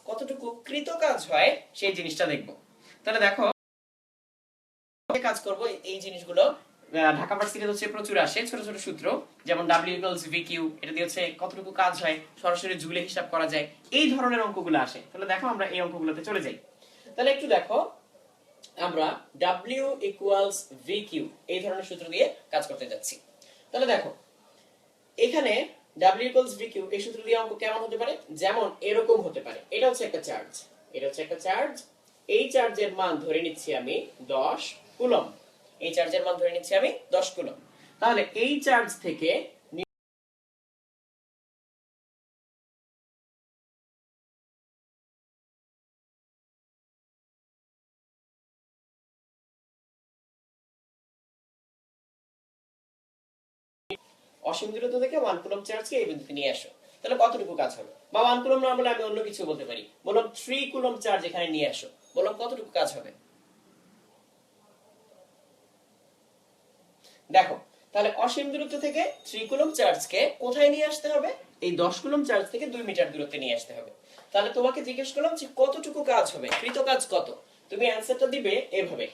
কতটুকু কৃত কাজ হয় সেই জিনিসটা দেখব। তাহলে দেখো কাজ করব এই জিনিসগুলো ঢাকা ভার্সিটিতে হচ্ছে প্রচুর আসে ছোট ছোট সূত্র, যেমন W = VQ, এটা দিয়ে হচ্ছে কতটুকু কাজ হয় সরাসরি জুলে হিসাব করা যায়, এই ধরনের অঙ্কগুলো আসে। তাহলে দেখো আমরা এই অঙ্কগুলোতে চলে যাই। তাহলে একটু দেখো, আমরা W = VQ এই ধরনের সূত্র দিয়ে কাজ করতে যাচ্ছি। তাহলে দেখো এখানে W = VQ এই সূত্র দিয়ে অঙ্ক কেমন হতে পারে, যেমন এরকম হতে পারে। এটা হচ্ছে একটা চার্জ, এটা হচ্ছে একটা চার্জ, এই চার্জের মান ধরে নিচ্ছি আমি 10 কুলম্ব, এই চার্জের মান ধরে নিচ্ছি আমি 10 কুলম্ব। তাহলে এই চার্জ থেকে অসীম দূরত্ব থেকে 1 কুলম্ব চার্জকে এই বিন্দুতে নিয়ে আসো, তাহলে কতটুকু কাজ হবে? বা 1 কুলম্ব না বলে আমি অন্য কিছু বলতে পারি, বললাম 3 কুলম্ব চার্জ এখানে নিয়ে আসো, বললাম কতটুকু কাজ হবে? দেখো তাহলে অসীম দূরত্ব থেকে 3 কুলম্ব চার্জকে কোথায় নিয়ে আসতে হবে? এই 10 কুলম্ব চার্জ থেকে 2 মিটার দূরত্বে নিয়ে আসতে হবে। তাহলে তোমাকে জিজ্ঞেস করলাম যে কতটুকু কাজ হবে, কৃত কাজ কত? তুমি অ্যানসারটা দিবে এভাবে,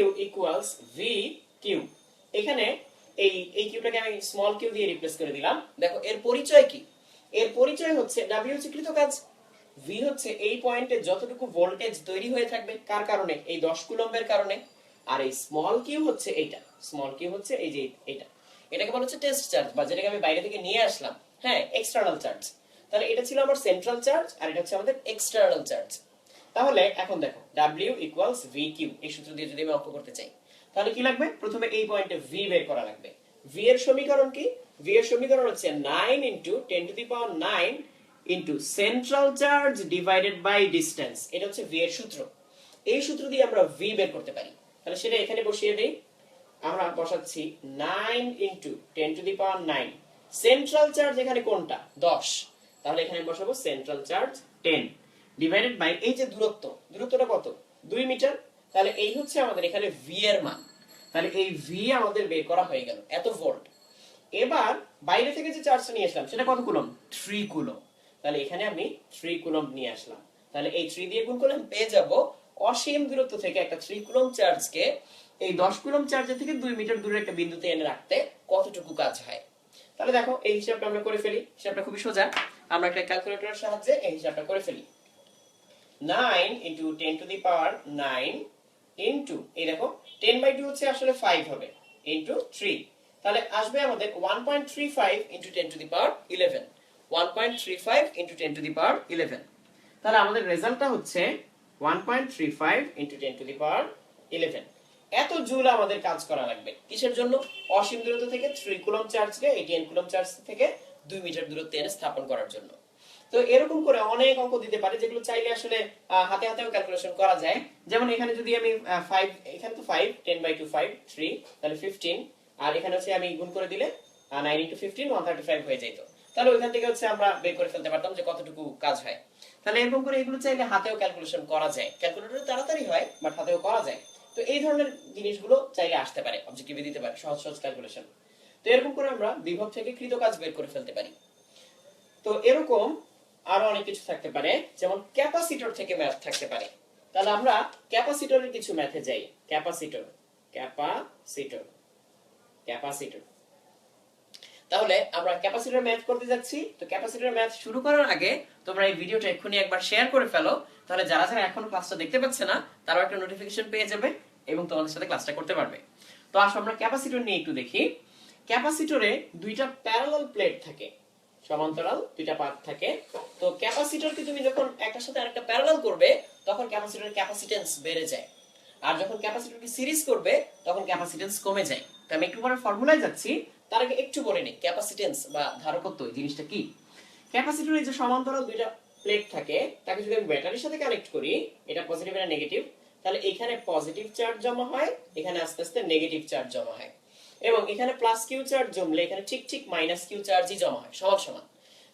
W = VQ। এখানে এই কিউটাকে আমি স্মল কিউ দিয়ে রিপ্লেস করে দিলাম। দেখো এর পরিচয় কি? এর পরিচয় হচ্ছে W হচ্ছে কৃত কাজ, V হচ্ছে এই পয়েন্টে যতটুকু ভোল্টেজ তৈরি হয়ে থাকবে কার কারণে, এই 10 কুলম্বের কারণে। আর এই স্মল কিউ হচ্ছে এইটা, স্মল কিউ হচ্ছে এই যে এইটা, এটাকে বলা হচ্ছে টেস্ট চার্জ, বা যেটাকে আমি বাইরে থেকে নিয়ে আসলাম, হ্যাঁ, এক্সটার্নাল চার্জ। তাহলে এটা ছিল আমার সেন্ট্রাল চার্জ আর এটা হচ্ছে আমাদের এক্সটার্নাল চার্জ। তাহলে এখন দেখো W = VQ এই সূত্র দিয়ে যদি আমি অঙ্ক করতে চাই, তাহলে কি লাগবে? প্রথমে এই পয়েন্টে V বের করা লাগবে। V এর সমীকরণ কি? V এর সমীকরণ হচ্ছে 9 × 10 to the power 9 into central charge divided by distance. এটা হচ্ছে V এর সূত্র। এই সূত্র দিয়ে আমরা V বের করতে পারি। তাহলে সেটা এখানে বসিয়ে দেই। আমরা বসাচ্ছি 9 × 10 to the power 9। Central charge এখানে কোনটা? 10। তাহলে এখানে বসাবো সেন্ট্রাল চার্জ 10 ডিভাইডেড বাই এই যে দূরত্ব, দূরত্বটা কত? 2 মিটার। তাহলে এই হচ্ছে আমাদের এখানে V এর মান। তাহলে এই V আমাদের বের করা হয়ে গেল, এত ভোল্ট। এবার বাইরে থেকে যে চার্জটা নিয়ে আসলাম সেটা কত কুলম্ব? 3 কুলম্ব। তাহলে এখানে আমি 3 কুলম্ব নিয়ে আসলাম। তাহলে এই 3 দিয়ে গুণ করলে আমি পেয়ে যাব অসীম দূরত্ব থেকে একটা 3 কুলম্ব চার্জকে এই 10 কুলম্ব চার্জের থেকে 2 মিটার দূরে একটা বিন্দুতে এনে রাখতে কতটুকু কাজ হয়। তাহলে দেখো এই হিসাবটা আমরা করে ফেলি। হিসাবটা খুবই সোজা, আমরা একটা ক্যালকুলেটরের সাহায্যে এই হিসাবটা করে ফেলি। 9 × 10 টু দি পাওয়ার 9 ইনটু এই দেখো 10/2 হচ্ছে আসলে 5 হবে, ইনটু 3। তাহলে আসবে আমাদের 1.35 × 10 to the power 11, 1.35 × 10 to the পাওয়ার 11। তাহলে আমাদের রেজাল্টটা হচ্ছে 1.35 × 10 টু দি পাওয়ার 11। এত জুল আমাদের কাজ করা লাগবে কিসের জন্য? অসীম দূরত্ব থেকে 3 কুলম্ব চার্জকে এই 10 কুলম্ব চার্জ থেকে 2 মিটার দূরত্বে এনে স্থাপন করার জন্য। তো এরকম করে অনেক অঙ্ক দিতে পারে যেগুলো চাইলে আসলে হাতে হাতেও ক্যালকুলেশন করা যায়। যেমন এখানে যদি আমি 5, এখানে তো 5, 10/2 5 3, তাহলে 15, আর এখানে হচ্ছে আমি গুণ করে দিলে 9 × 15 135 হয়ে যেত। তাহলে ওইখান থেকে হচ্ছে আমরা বের করে ফেলতে পারতাম যে কতটুকু কাজ হয়। তাহলে এরকম করে এগুলো চাইলে হাতেও ক্যালকুলেশন করা যায়, ক্যালকুলেটরে তাড়াতাড়ি হয় বাট হাতেও করা যায়। তো এই ধরনের জিনিসগুলো চাইলে আসতে পারে, অবজেক্টিভে দিতে পারে সহজ সহজ ক্যালকুলেশন। তো এরকম করে আমরা বিভব থেকে কৃত কাজ বের করে ফেলতে পারি। তো এরকম আরো অনেক কিছু থাকতে পারে, যেমন ক্যাপাসিটর থেকে ম্যাথ থাকতে পারে। তাহলে আমরা ক্যাপাসিটরের কিছু ম্যাথে যাই। ক্যাপাসিটর ক্যাপাসিটর ক্যাপাসিটর তাহলে আমরা ক্যাপাসিটর ম্যাথ করতে যাচ্ছি। তো ক্যাপাসিটর ম্যাথ শুরু করার আগে তোমরা এই ভিডিওটা এক্ষুনি একবার শেয়ার করে ফেলো, তাহলে যারা যারা এখন ক্লাসটা দেখতে পাচ্ছে না তারাও একটা নোটিফিকেশন পেয়ে যাবে এবং তোমাদের সাথে ক্লাসটা করতে পারবে। তো আসো আমরা ক্যাপাসিটর নিয়ে একটু দেখি। ক্যাপাসিটরে দুইটা প্যারালাল প্লেট থাকে, সমান্তরাল দুইটা পাত থাকে। তো ক্যাপাসিটরকে তুমি যখন একটার সাথে আরেকটা প্যারালাল করবে তখন ক্যাপাসিটরের ক্যাপাসিটেন্স বেড়ে যায়, আর যখন ক্যাপাসিটরকে সিরিজ করবে তখন ক্যাপাসিটেন্স কমে যায়। তো আমি একটু পরে ফর্মুলায় যাচ্ছি, তার আগে একটু বলে নিই ক্যাপাসিটেন্স বা ধারকত্ব এই জিনিসটা কি। ক্যাপাসিটরে যে সমান্তরাল দুইটা প্লেট থাকে তাকে যদি আমি ব্যাটারির সাথে কানেক্ট করি, এটা পজিটিভ আর নেগেটিভ, তাহলে এখানে পজিটিভ চার্জ জমা হয়, এখানে আস্তে আস্তে নেগেটিভ চার্জ জমা হয়, এবং এখানে প্লাস কিউ চার্জ জমলে এখানে ঠিক ঠিক মাইনাস কিউ চার্জই জমা হয় সমান সমান।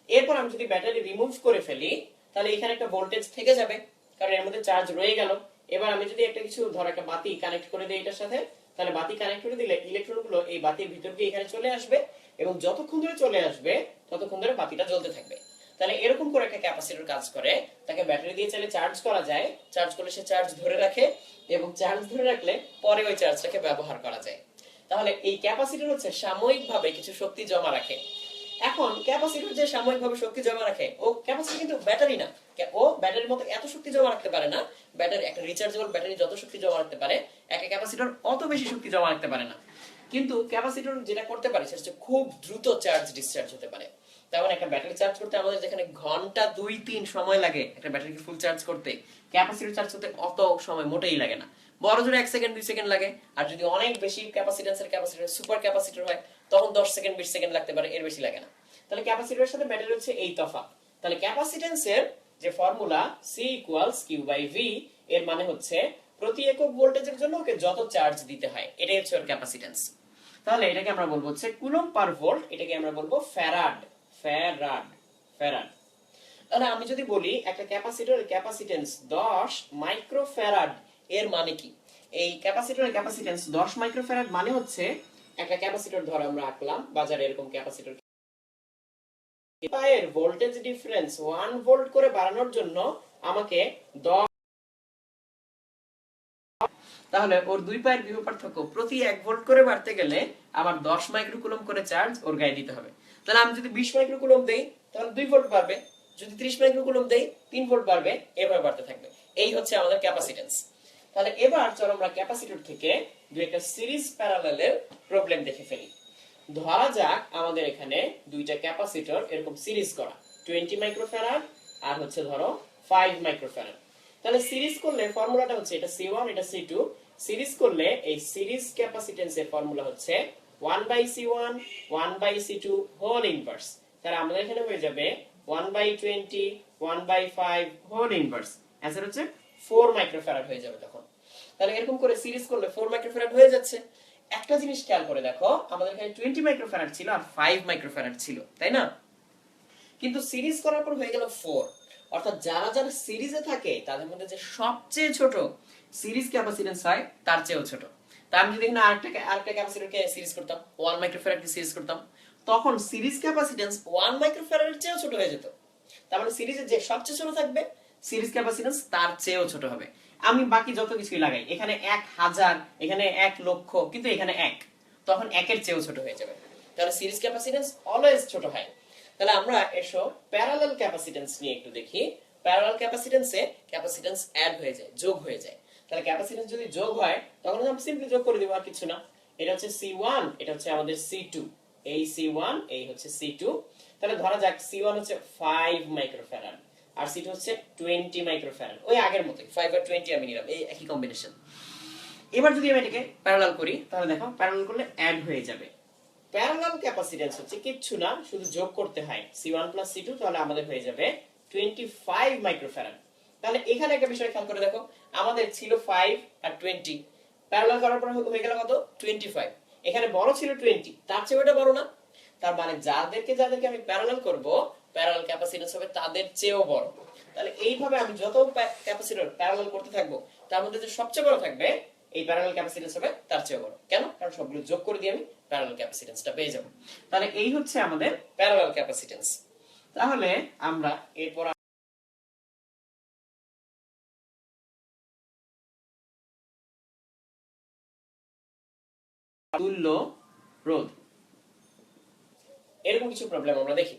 এরপর আমি যদি ব্যাটারি রিমুভ করে ফেলি তাহলে এখানে একটা ভোল্টেজ থেকে যাবে, কারণ এর মধ্যে চার্জ রয়ে গেল। এবার আমি যদি একটা কিছু ধর একটা বাতি কানেক্ট করে দিই এটার সাথে, তাহলে বাতি কানেক্ট করে দিলে ইলেকট্রনগুলো এই বাতির ভিতর দিয়ে এখানে চলে আসবে, এবং যতক্ষণ ধরে চলে আসবে ততক্ষণ ধরে বাতিটা জ্বলতে থাকবে। তাহলে এরকম করে একটা ক্যাপাসিটর কাজ করে। তাকে ব্যাটারি দিয়ে চাইলে চার্জ করা যায়, চার্জ করলে সে চার্জ ধরে রাখে, এবং চার্জ ধরে রাখলে পরে ওই চার্জটাকে ব্যবহার করা যায়। তাহলে এই ক্যাপাসিটর হচ্ছে সাময়িকভাবে কিছু শক্তি জমা রাখে। এখন ক্যাপাসিটর যে সাময়িকভাবে শক্তি জমা রাখে, ও ক্যাপাসিটর কিন্তু ব্যাটারি না, ও ব্যাটারির মতো এত শক্তি জমা রাখতে পারে না। ব্যাটারি, একটা রিচার্জেবল ব্যাটারি যত শক্তি জমা রাখতে পারে, একটা ক্যাপাসিটর অত বেশি শক্তি জমা রাখতে পারে না। কিন্তু ক্যাপাসিটর যেটা করতে পারে সেটা হচ্ছে খুব দ্রুত চার্জ ডিসচার্জ হতে পারে। তেমন একটা ব্যাটারি চার্জ করতে আমাদের যেখানে ঘন্টা 2-3 সময় লাগে একটা ব্যাটারিকে ফুল চার্জ করতে, ক্যাপাসিটর চার্জ করতে অত সময় মোটেই লাগে না। বড় জোরে 1 সেকেন্ড 2 সেকেন্ড লাগে, আর যদি অনেক বেশি ক্যাপাসিটেন্সের ক্যাপাসিটর সুপার ক্যাপাসিটর হয় তখন 10 সেকেন্ড 20 সেকেন্ড লাগতে পারে, এর বেশি লাগে না। তাহলে ক্যাপাসিটরের সাথে ব্যাটারি হচ্ছে এই তফাৎ। তাহলে ক্যাপাসিটেন্সের যে ফর্মুলা C = Q/V, এর মানে হচ্ছে প্রতি একক ভোল্টেজের জন্য ওকে যত চার্জ দিতে হয়, এটাই হচ্ছে ওর ক্যাপাসিটেন্স। তাহলে এটাকে আমরা বলবো হচ্ছে কুলম্ব পার ভোল্ট, এটাকে আমরা বলবো ফ্যারাড ফ্যারাড ফ্যারাড। তাহলে আমি যদি বলি একটা ক্যাপাসিটরের ক্যাপাসিটেন্স 10 মাইক্রোফ্যারাড, এর মানে কি? এই ক্যাপাসিটরের ক্যাপাসিটেন্স 10 মাইক্রোফ্যারাড মানে হচ্ছে একটা ক্যাপাসিটর ধর আমরা আঁকলাম বাজারে, এরকম ক্যাপাসিটর এর ভোল্টেজ ডিফারেন্স 1 ভোল্ট করে বাড়ানোর জন্য আমাকে 10, তাহলে ওর দুই পায়ের বিভব পার্থক্য প্রতি 1 ভোল্ট করে বাড়তে গেলে আমার 10 মাইক্রোকুলম্ব করে চার্জ ওর গায়ে দিতে হবে। তাহলে আমি যদি 20 মাইক্রোকুলম্ব দেই তাহলে 2 ভোল্ট বাড়বে, যদি 30 মাইক্রোকুলম্ব দেই 3 ভোল্ট বাড়বে, এভাবে বাড়তে থাকবে। এই হচ্ছে আমাদের ক্যাপাসিটেন্স। তাহলে এবার চলো আমরা ক্যাপাসিটর থেকে দুই একটা সিরিজ প্যারালালের প্রবলেম দেখে ফেলি। ধরা যাক আমাদের এখানে দুইটা ক্যাপাসিটর এরকম সিরিজ করা, 20 মাইক্রোফ্যারাড আর হচ্ছে ধরো 5 মাইক্রোফ্যারাড। তাহলে সিরিজ করলে ফর্মুলাটা হচ্ছে এটা C1 এটা C2, সিরিজ করলে এই সিরিজ ক্যাপাসিটেন্সের ফর্মুলা হচ্ছে 1/C1 1/C2 হোল ইনভার্স। তাহলে আমাদের এখানে হয়ে যাবে 1/20 1/5 হোল ইনভার্স, অ্যান্সার হচ্ছে 4 মাইক্রোফ্যারাড হয়ে যাবে তখন। তাহলে এরকম করে সিরিজ করলে 4 মাইক্রোফ্যারাড হয়ে যাচ্ছে। একটা জিনিস খেয়াল করে দেখো, আমাদের এখানে 20 মাইক্রোফ্যারাড ছিল আর 5 মাইক্রোফ্যারাড ছিল, তাই না? কিন্তু সিরিজ করার পর হয়ে গেল 4, অর্থাৎ যারা যারা সিরিজে থাকে তাদের মধ্যে যে সবচেয়ে ছোট সিরিজ ক্যাপাসিটেন্স হয় তার চেয়েও ছোট। তাই আমি যদি এখানে আরেকটা ক্যাপাসিটরকে সিরিজ করতাম, 1 মাইক্রোফ্যারাডকে সিরিজ করতাম, তখন সিরিজ ক্যাপাসিটেন্স 1 মাইক্রোফ্যারাডের চেয়েও ছোট হয়ে যেত। তার মানে সিরিজে যে সবচেয়ে ছোট থাকবে সিরিজ ক্যাপাসিটেন্স তার চেয়েও ছোট হবে। আমি বাকি যত কিছুই লাগাই, এখানে 1000, এখানে 1 লক্ষ, কিন্তু এখানে 1, তখন 1 এর চেয়েও ছোট হয়ে যাবে। তাহলে সিরিজ ক্যাপাসিটেন্স অলওয়েজ ছোট হয়। তাহলে আমরা এসো প্যারালাল ক্যাপাসিটেন্স নিয়ে একটু দেখি। প্যারালাল ক্যাপাসিটেন্সে ক্যাপাসিটেন্স অ্যাড হয়ে যায়, যোগ হয়ে যায়। তাহলে ক্যাপাসিটেন্স যদি যোগ হয় তখন আমরা সিম্পলি যোগ করে দেব, আর কিছু না। এটা হচ্ছে C1, এটা হচ্ছে আমাদের C2, এই C1 এই হচ্ছে C2। তাহলে ধরা যাক C1 হচ্ছে 5 মাইক্রোফ্যারাড আর C2 হচ্ছে 20 মাইক্রোফ্যারাড, ওই আগের মতই 5 আর 20 আমি নিলাম, এই একই কম্বিনেশন। এবার যদি আমি এটাকে প্যারালাল করি তাহলে দেখো প্যারালাল করলে অ্যাড হয়ে যাবে। প্যারালাল ক্যাপাসিটেন্স হচ্ছে কিচ্ছু না, শুধু যোগ করতে হয় C1 + C2, তাহলে আমাদের হয়ে যাবে 25 মাইক্রোফ্যারাড। তাহলে এখানে একটা বিষয় খেয়াল করে দেখো, আমাদের ছিল 5 আর 20, প্যারালাল করার পর হয়ে গেল কত 25, এখানে বড় ছিল 20, তার চেয়ে ওটা বড় না? তার মানে যাদেরকে আমি প্যারালাল করব, প্যারালাল ক্যাপাসিট্যান্স হবে তাদের চেয়েও বড়। তাহলে এইভাবে আমি যত ক্যাপাসিটর প্যারালাল করতে থাকবো, তার মধ্যে যে সবচেয়ে বড় থাকবে এই প্যারালাল ক্যাপাসিট্যান্স হবে তার চেয়ে বড়। কেন? কারণ সবগুলো যোগ করে দিয়ে আমি প্যারালাল ক্যাপাসিট্যান্সটা পেয়ে যাব। তাহলে এই হচ্ছে আমাদের প্যারালাল ক্যাপাসিট্যান্স। তাহলে আমরা এরপর তুল্য রোধ, এরকম কিছু প্রবলেম আমরা দেখি।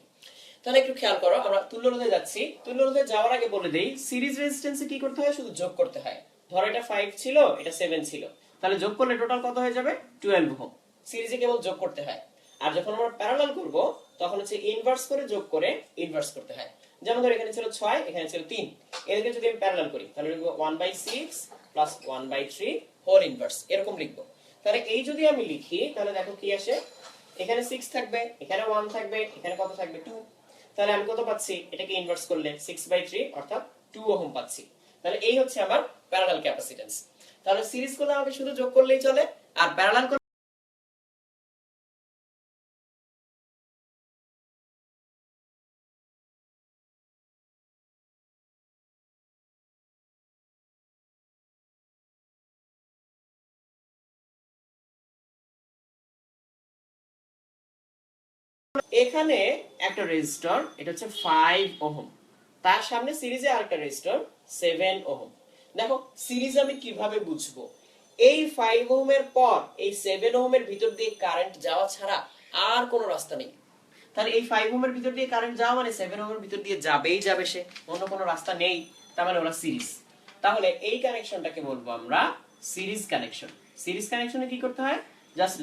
তাহলে একটু খেয়াল করো, আমরা তুল্য রোধে যাচ্ছি। তুল্য রোধে যাওয়ার আগে বলে দেই, সিরিজ রেজিস্ট্যান্সে কি করতে হয়? শুধু যোগ করতে হয়। ধরো এটা 5 ছিল, এটা 7 ছিল, তাহলে যোগ করলে টোটাল কত হয়ে যাবে? 12 ওহম। সিরিজে কেবল যোগ করতে হয়। আর যখন আমরা প্যারালাল করব, তখন হচ্ছে ইনভার্স করে যোগ করে ইনভার্স করতে হয়। যেমন ধরো এখানে ছিল 6, এখানে ছিল 3, এদেরকে যদি আমি প্যারালাল করি তাহলে লিখব 1/6 প্লাস 1/3 হোল ইনভার্স, এরকম লিখবো। তাহলে এই যদি আমি লিখি তাহলে দেখো কি আসে, এখানে 6 থাকবে, এখানে 1 থাকবে, এখানে কত থাকবে? 2। তাহলে আমি কত পাচ্ছি? এটাকে ইনভার্স করলে 6/3 অর্থাৎ 2 ওহম পাচ্ছি। তাহলে এই হচ্ছে আমার প্যারালাল ক্যাপাসিট্যান্স। তাহলে সিরিজ করলে আমাকে শুধু যোগ করলেই চলে, আর প্যারালাল করলে এখানে একটা রেজিস্টর, এটা হচ্ছে 5 ওহম, তার সামনে সিরিজে আরেকটা রেজিস্টর 7 ওহম। দেখো সিরিজ আমি কিভাবে বুঝবো? এই 5 ওহমের পর এই 7 ওহমের ভিতর দিয়ে কারেন্ট যাওয়া ছাড়া আর কোনো রাস্তা নেই। তাহলে এই 5 ওহমের ভিতর দিয়ে কারেন্ট যাওয়া মানে 7 ওহমের ভিতর দিয়ে যাবেই যাবে, সে অন্য কোনো রাস্তা নেই, তার মানে ওরা সিরিজ। তাহলে এই কানেকশনটাকে বলবো আমরা সিরিজ কানেকশন। সিরিজ কানেকশনে কি করতে হয়? জাস্ট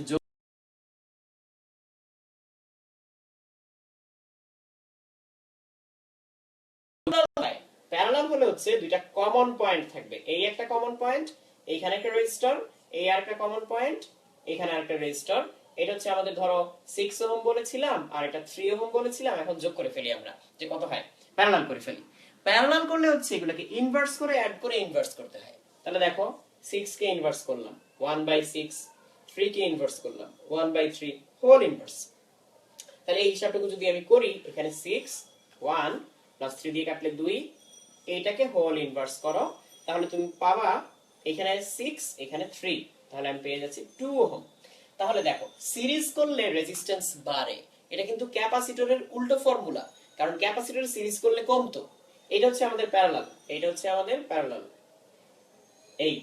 প্যারালাল হলে হচ্ছে দুইটা কমন পয়েন্ট থাকবে, এই একটা কমন পয়েন্ট, এইখানে একটা রেজিস্টর, এই আরেকটা কমন পয়েন্ট, এখানে আরেকটা রেজিস্টর। এটা হচ্ছে আমাদের ধরো 6 ওহম বলেছিলাম আর এটা 3 ওহম বলেছিলাম, এখন যোগ করে ফেলি আমরা যে কত হয়, প্যারালাল করে ফেলি। প্যারালাল করলে হচ্ছে এগুলোকে ইনভার্স করে অ্যাড করে ইনভার্স করতে হয়। তাহলে দেখো 6 কে ইনভার্স করলাম 1/6, 3 কে ইনভার্স করলাম 1/3 হোল ইনভার্স। তাহলে এই হিসাবটুকু যদি আমি করি, এখানে 6 1 প্লাস 3 দিয়ে কাটলে 2, এইটাকে হোল ইনভার্স করো, তাহলে তুমি পাবা এখানে 6 এখানে 3, তাহলে আমি পেয়ে যাচ্ছি 2 ওহম। তাহলে দেখো সিরিজ করলে রেজিস্ট্যান্স বাড়ে, এটা কিন্তু ক্যাপাসিটরের উল্টো ফর্মুলা, কারণ ক্যাপাসিটর সিরিজ করলে কমতো। এটা হচ্ছে আমাদের প্যারালাল, এটা হচ্ছে আমাদের প্যারালাল। এই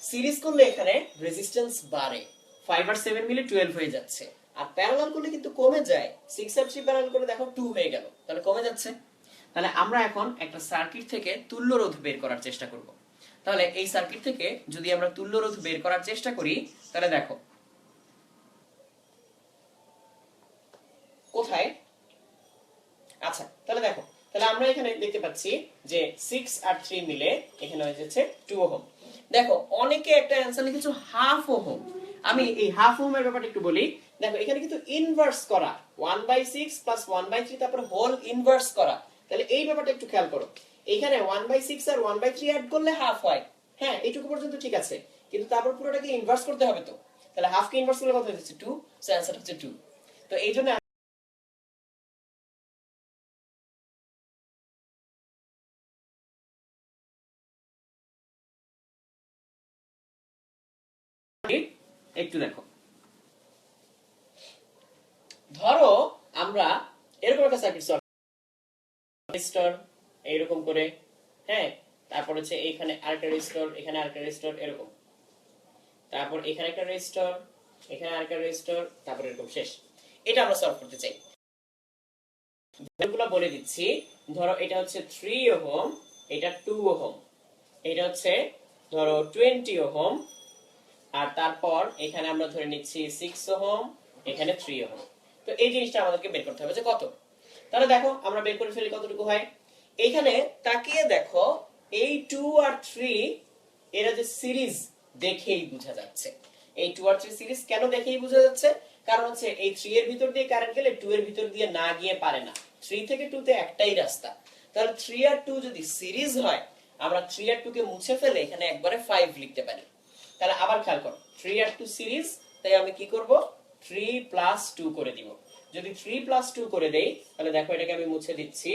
সিরিজ করলে এখানে রেজিস্ট্যান্স বাড়ে, 5 আর 7 মিলে 12 হয়ে যাচ্ছে, আর প্যারালাল করলে কিন্তু কমে যায়। 6 আর 3 প্যারালাল করে দেখো 2 হয়ে গেল, তাহলে কমে যাচ্ছে। তাহলে আমরা এখন একটা সার্কিট থেকে তুল্য রোধ বের করার চেষ্টা করব। তাহলে এই সার্কিট থেকে যদি আমরা তুল্য রোধ বের করার চেষ্টা করি, তাহলে দেখো কোথায়, আচ্ছা তাহলে দেখো, তাহলে আমরা এখানে দেখতে পাচ্ছি যে 6 আর 3 মিলে এখানে হয়ে যাচ্ছে 2 ওহম। দেখো অনেকে একটা অ্যানসার লিখেছো হাফ ওহম, আমি এই হাফ ওহমের ব্যাপারটা একটু বলি। দেখো এখানে কিন্তু ইনভার্স করা 1/6 প্লাস 1/3 তারপর হোল ইনভার্স করা, তাহলে এই ব্যাপারটা একটু খেয়াল করো। এখানে 1/6 আর 1/3 অ্যাড করলে হাফ হয়, হ্যাঁ এইটুকু পর্যন্ত ঠিক আছে, কিন্তু তারপর পুরোটাকে ইনভার্স করতে হবে। তো তাহলে হাফ কে ইনভার্স করলে কত হয়ে যাচ্ছে? 2, সো অ্যানসার হচ্ছে 2। তো এই জন্য একটু দেখো, ধরো আমরা এরকম একটা সার্কিট সলভ রেজিস্টর এইরকম করে, হ্যাঁ, তারপর হচ্ছে এখানে আরেকটা রেজিস্টর, এখানে আরেকটা রেজিস্টর এরকম, তারপর এখানে একটা রেজিস্টর, এখানে আরেকটা রেজিস্টর, তারপর এরকম শেষ। এটা আমরা সলভ করতে চাই। এগুলো বলে দিচ্ছি। ধরো এটা হচ্ছে 3 ওহম, এটা 2 ওহম, এটা হচ্ছে ধরো 20 ওহম, আর তারপর এখানে আমরা ধরে নিচ্ছি 6 ওহম, এখানে 3 ওহম। তো এই জিনিসটা আমাদেরকে বের করতে হবে যে কত। তাহলে দেখো আমরা বের করে ফেলি কতটুকু হয়। এইখানে তাকিয়ে দেখো, এই 2 আর 3 এরা যে সিরিজ, দেখেই বোঝা যাচ্ছে। এই 2 আর 3 সিরিজ কেন দেখেই বোঝা যাচ্ছে? কারণ হচ্ছে এই 3 এর ভিতর দিয়ে কারেন্ট গেলে 2 এর ভিতর দিয়ে না গিয়ে পারে না, 3 থেকে 2 তে একটাই রাস্তা। তাহলে 3 আর 2 যদি সিরিজ হয়, আমরা 3 আর 2 কে মুছে ফেলে এখানে একবারে 5 লিখতে পারি। তাহলে আবার খেয়াল করো, 3 আর 2 সিরিজ, তাই আমি কি করব, 3 প্লাস 2 করে দিব। যদি 3 প্লাস 2 করে দেই, তাহলে দেখো এটাকে আমি মুছে দিচ্ছি,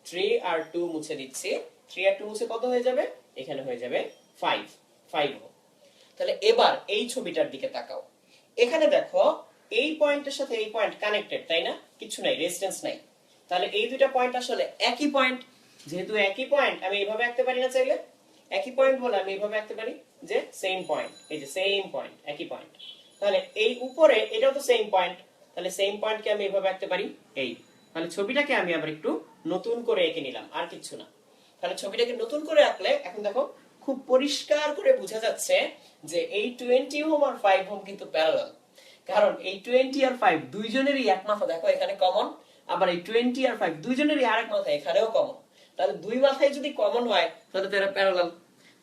3 আর 2 মুছে দিচ্ছি। 3 আর 2 মুছে কত হয়ে যাবে, এখানে হয়ে যাবে 5 5 ওহম। তাহলে এবার এই ছবিটার দিকে তাকাও, এখানে দেখো এই পয়েন্টের সাথে এই পয়েন্ট কানেক্টেড, তাই না? কিছু নাই, রেজিস্ট্যান্স নাই। তাহলে এই দুইটা পয়েন্ট আসলে একই পয়েন্ট। যেহেতু একই পয়েন্ট, আমি এইভাবে আঁকতে পারি না চাইলে? একই পয়েন্ট বলে আমি এইভাবে আঁকতে পারি যে সেম পয়েন্ট, এই যে সেম পয়েন্ট, একই পয়েন্ট। তাহলে এই উপরে এটাও তো সেম পয়েন্ট, তাহলে সেম পয়েন্টকে আমি এইভাবে আঁকতে পারি এই। তাহলে ছবিটাকে আমি আবার একটু নতুন করে এঁকে নিলাম, আর কিছু না। তাহলে ছবিটাকে নতুন করে আঁকলে এখন দেখো খুব পরিষ্কার করে বোঝা যাচ্ছে যে এই 20 ওহম আর 5 ওহম কিন্তু প্যারালাল। কারণ এই 20 আর 5 দুইজনেরই এক মাথা দেখো এখানে কমন, আবার এই 20 আর 5 দুইজনেরই আরেক মাথা এখানেও কমন। তাহলে দুই মাথায় যদি কমন হয় তাহলে তো এরা প্যারালাল।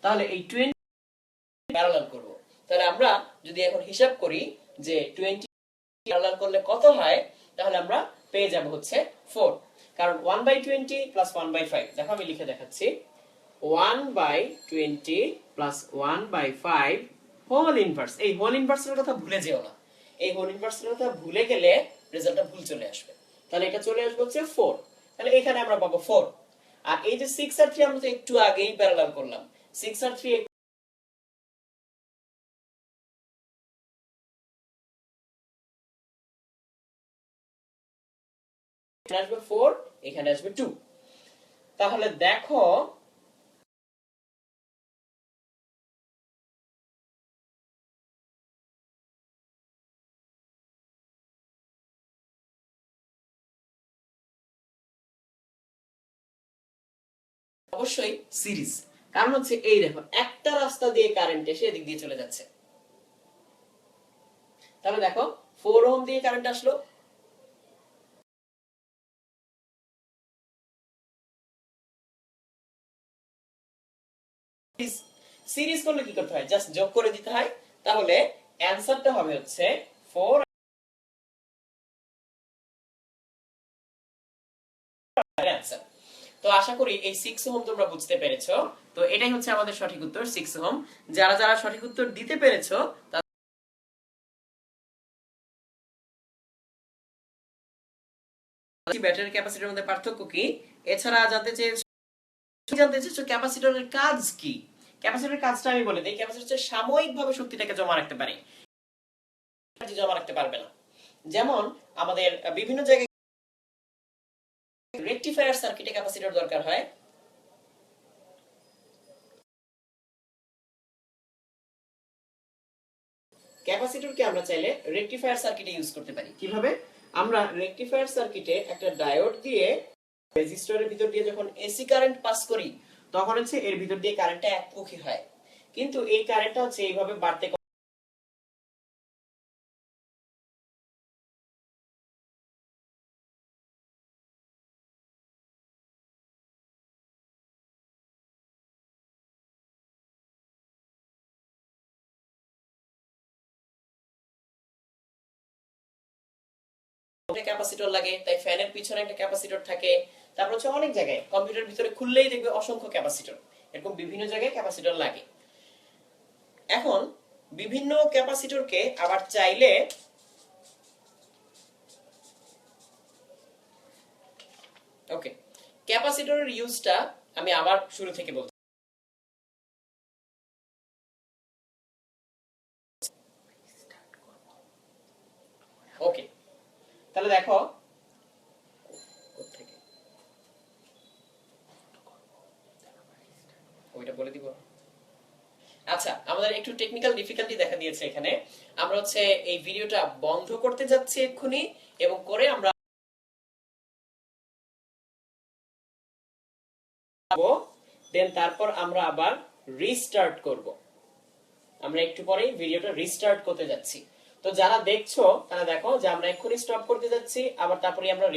তাহলে এই 20 প্যারালাল করব। তাহলে আমরা যদি এখন হিসাব করি যে 20 প্যারালাল করলে কত হয়, তাহলে আমরা পেয়ে যাব হচ্ছে 4। কারণ 1/20 প্লাস 1/5, দেখো আমি লিখে দেখাচ্ছি, 1/20 প্লাস 1/5 হোল ইনভার্স। এই হোল ইনভার্সের কথা ভুলে যেও না, এই হোল ইনভার্সের কথা ভুলে গেলে রেজাল্টটা ভুল চলে আসবে। তাহলে এটা চলে আসবে হচ্ছে 4। তাহলে এখানে আমরা পাবো 4। আর এই যে 6 আর 3 আমরা তো একটু আগেই প্যারালাল করলাম, 6 আর 3 এখানে আসবে 4, এখানে আসবে 2। তাহলে দেখো অবশ্যই সিরিজ, কারণ হচ্ছে এই দেখো একটা রাস্তা দিয়ে কারেন্ট এসে এদিক দিয়ে চলে যাচ্ছে। তাহলে দেখো 4 ওহম দিয়ে কারেন্ট আসলো, সিরিজ করলে কি করতে হয়, জাস্ট যোগ করে দিতে হয়। তাহলে অ্যানসারটা হবে হচ্ছে 4 অ্যানসার। তো আশা করি এই 6 ওহম তোমরা বুঝতে পেরেছো। তো এটাই হচ্ছে আমাদের সঠিক উত্তর, 6 ওহম। যারা যারা সঠিক উত্তর দিতে পেরেছো, ব্যাটারি ক্যাপাসিটরের মধ্যে পার্থক্য কি, এছাড়া জানতে চেয়েছো ক্যাপাসিটরের কাজ কি। ক্যাপাসিটরের কাজটা আমি বলে দিই, ক্যাপাসিটর হচ্ছে সাময়িকভাবে শক্তিটাকে জমা রাখতে পারে, জমা রাখতে পারবে না। যেমন আমাদের বিভিন্ন জায়গায় রেকটিফায়ার সার্কিটে ক্যাপাসিটর দরকার হয়। ক্যাপাসিটরকে আমরা চাইলে রেকটিফায়ার সার্কিটে ইউজ করতে পারি। কিভাবে? আমরা রেকটিফায়ার সার্কিটে একটা ডায়োড দিয়ে রেজিস্টরের ভিতর দিয়ে যখন এসি কারেন্ট পাস করি, তখন হচ্ছে এর ভিতর দিয়ে কারেন্টটা একমুখী হয়। কিন্তু এই কারেন্টটা হচ্ছে এইভাবে বাড়তে ক্যাপাসিটর লাগে, তাই ফ্যানের পিছনে একটা ক্যাপাসিটর থাকে। তারপর হচ্ছে অনেক জায়গায় কম্পিউটার ভিতরে খুললেই দেখবে অসংখ্য ক্যাপাসিটর, এরকম বিভিন্ন জায়গায় ক্যাপাসিটর লাগে। এখন বিভিন্ন ক্যাপাসিটরকে আবার চাইলে ওকে, ক্যাপাসিটরের ইউজটা আমি আবার শুরু থেকে বলছি। ওকে, তাহলে দেখো ওইটা বলে দিব। আচ্ছা, আমাদের একটু টেকনিক্যাল ডিফিকাল্টি দেখা দিয়েছে এখানে। আমরা হচ্ছে এই ভিডিওটা বন্ধ করতে যাচ্ছি এক্ষুনি, এবং করে আমরা দেন তারপর আমরা আবার রিস্টার্ট করব। আমরা একটু পরেই ভিডিওটা রিস্টার্ট করতে যাচ্ছি। তো যারা দেখছো তারা দেখো যে আমরা এক্ষুনি স্টপ করতে যাচ্ছি, আবার তারপরে আমরা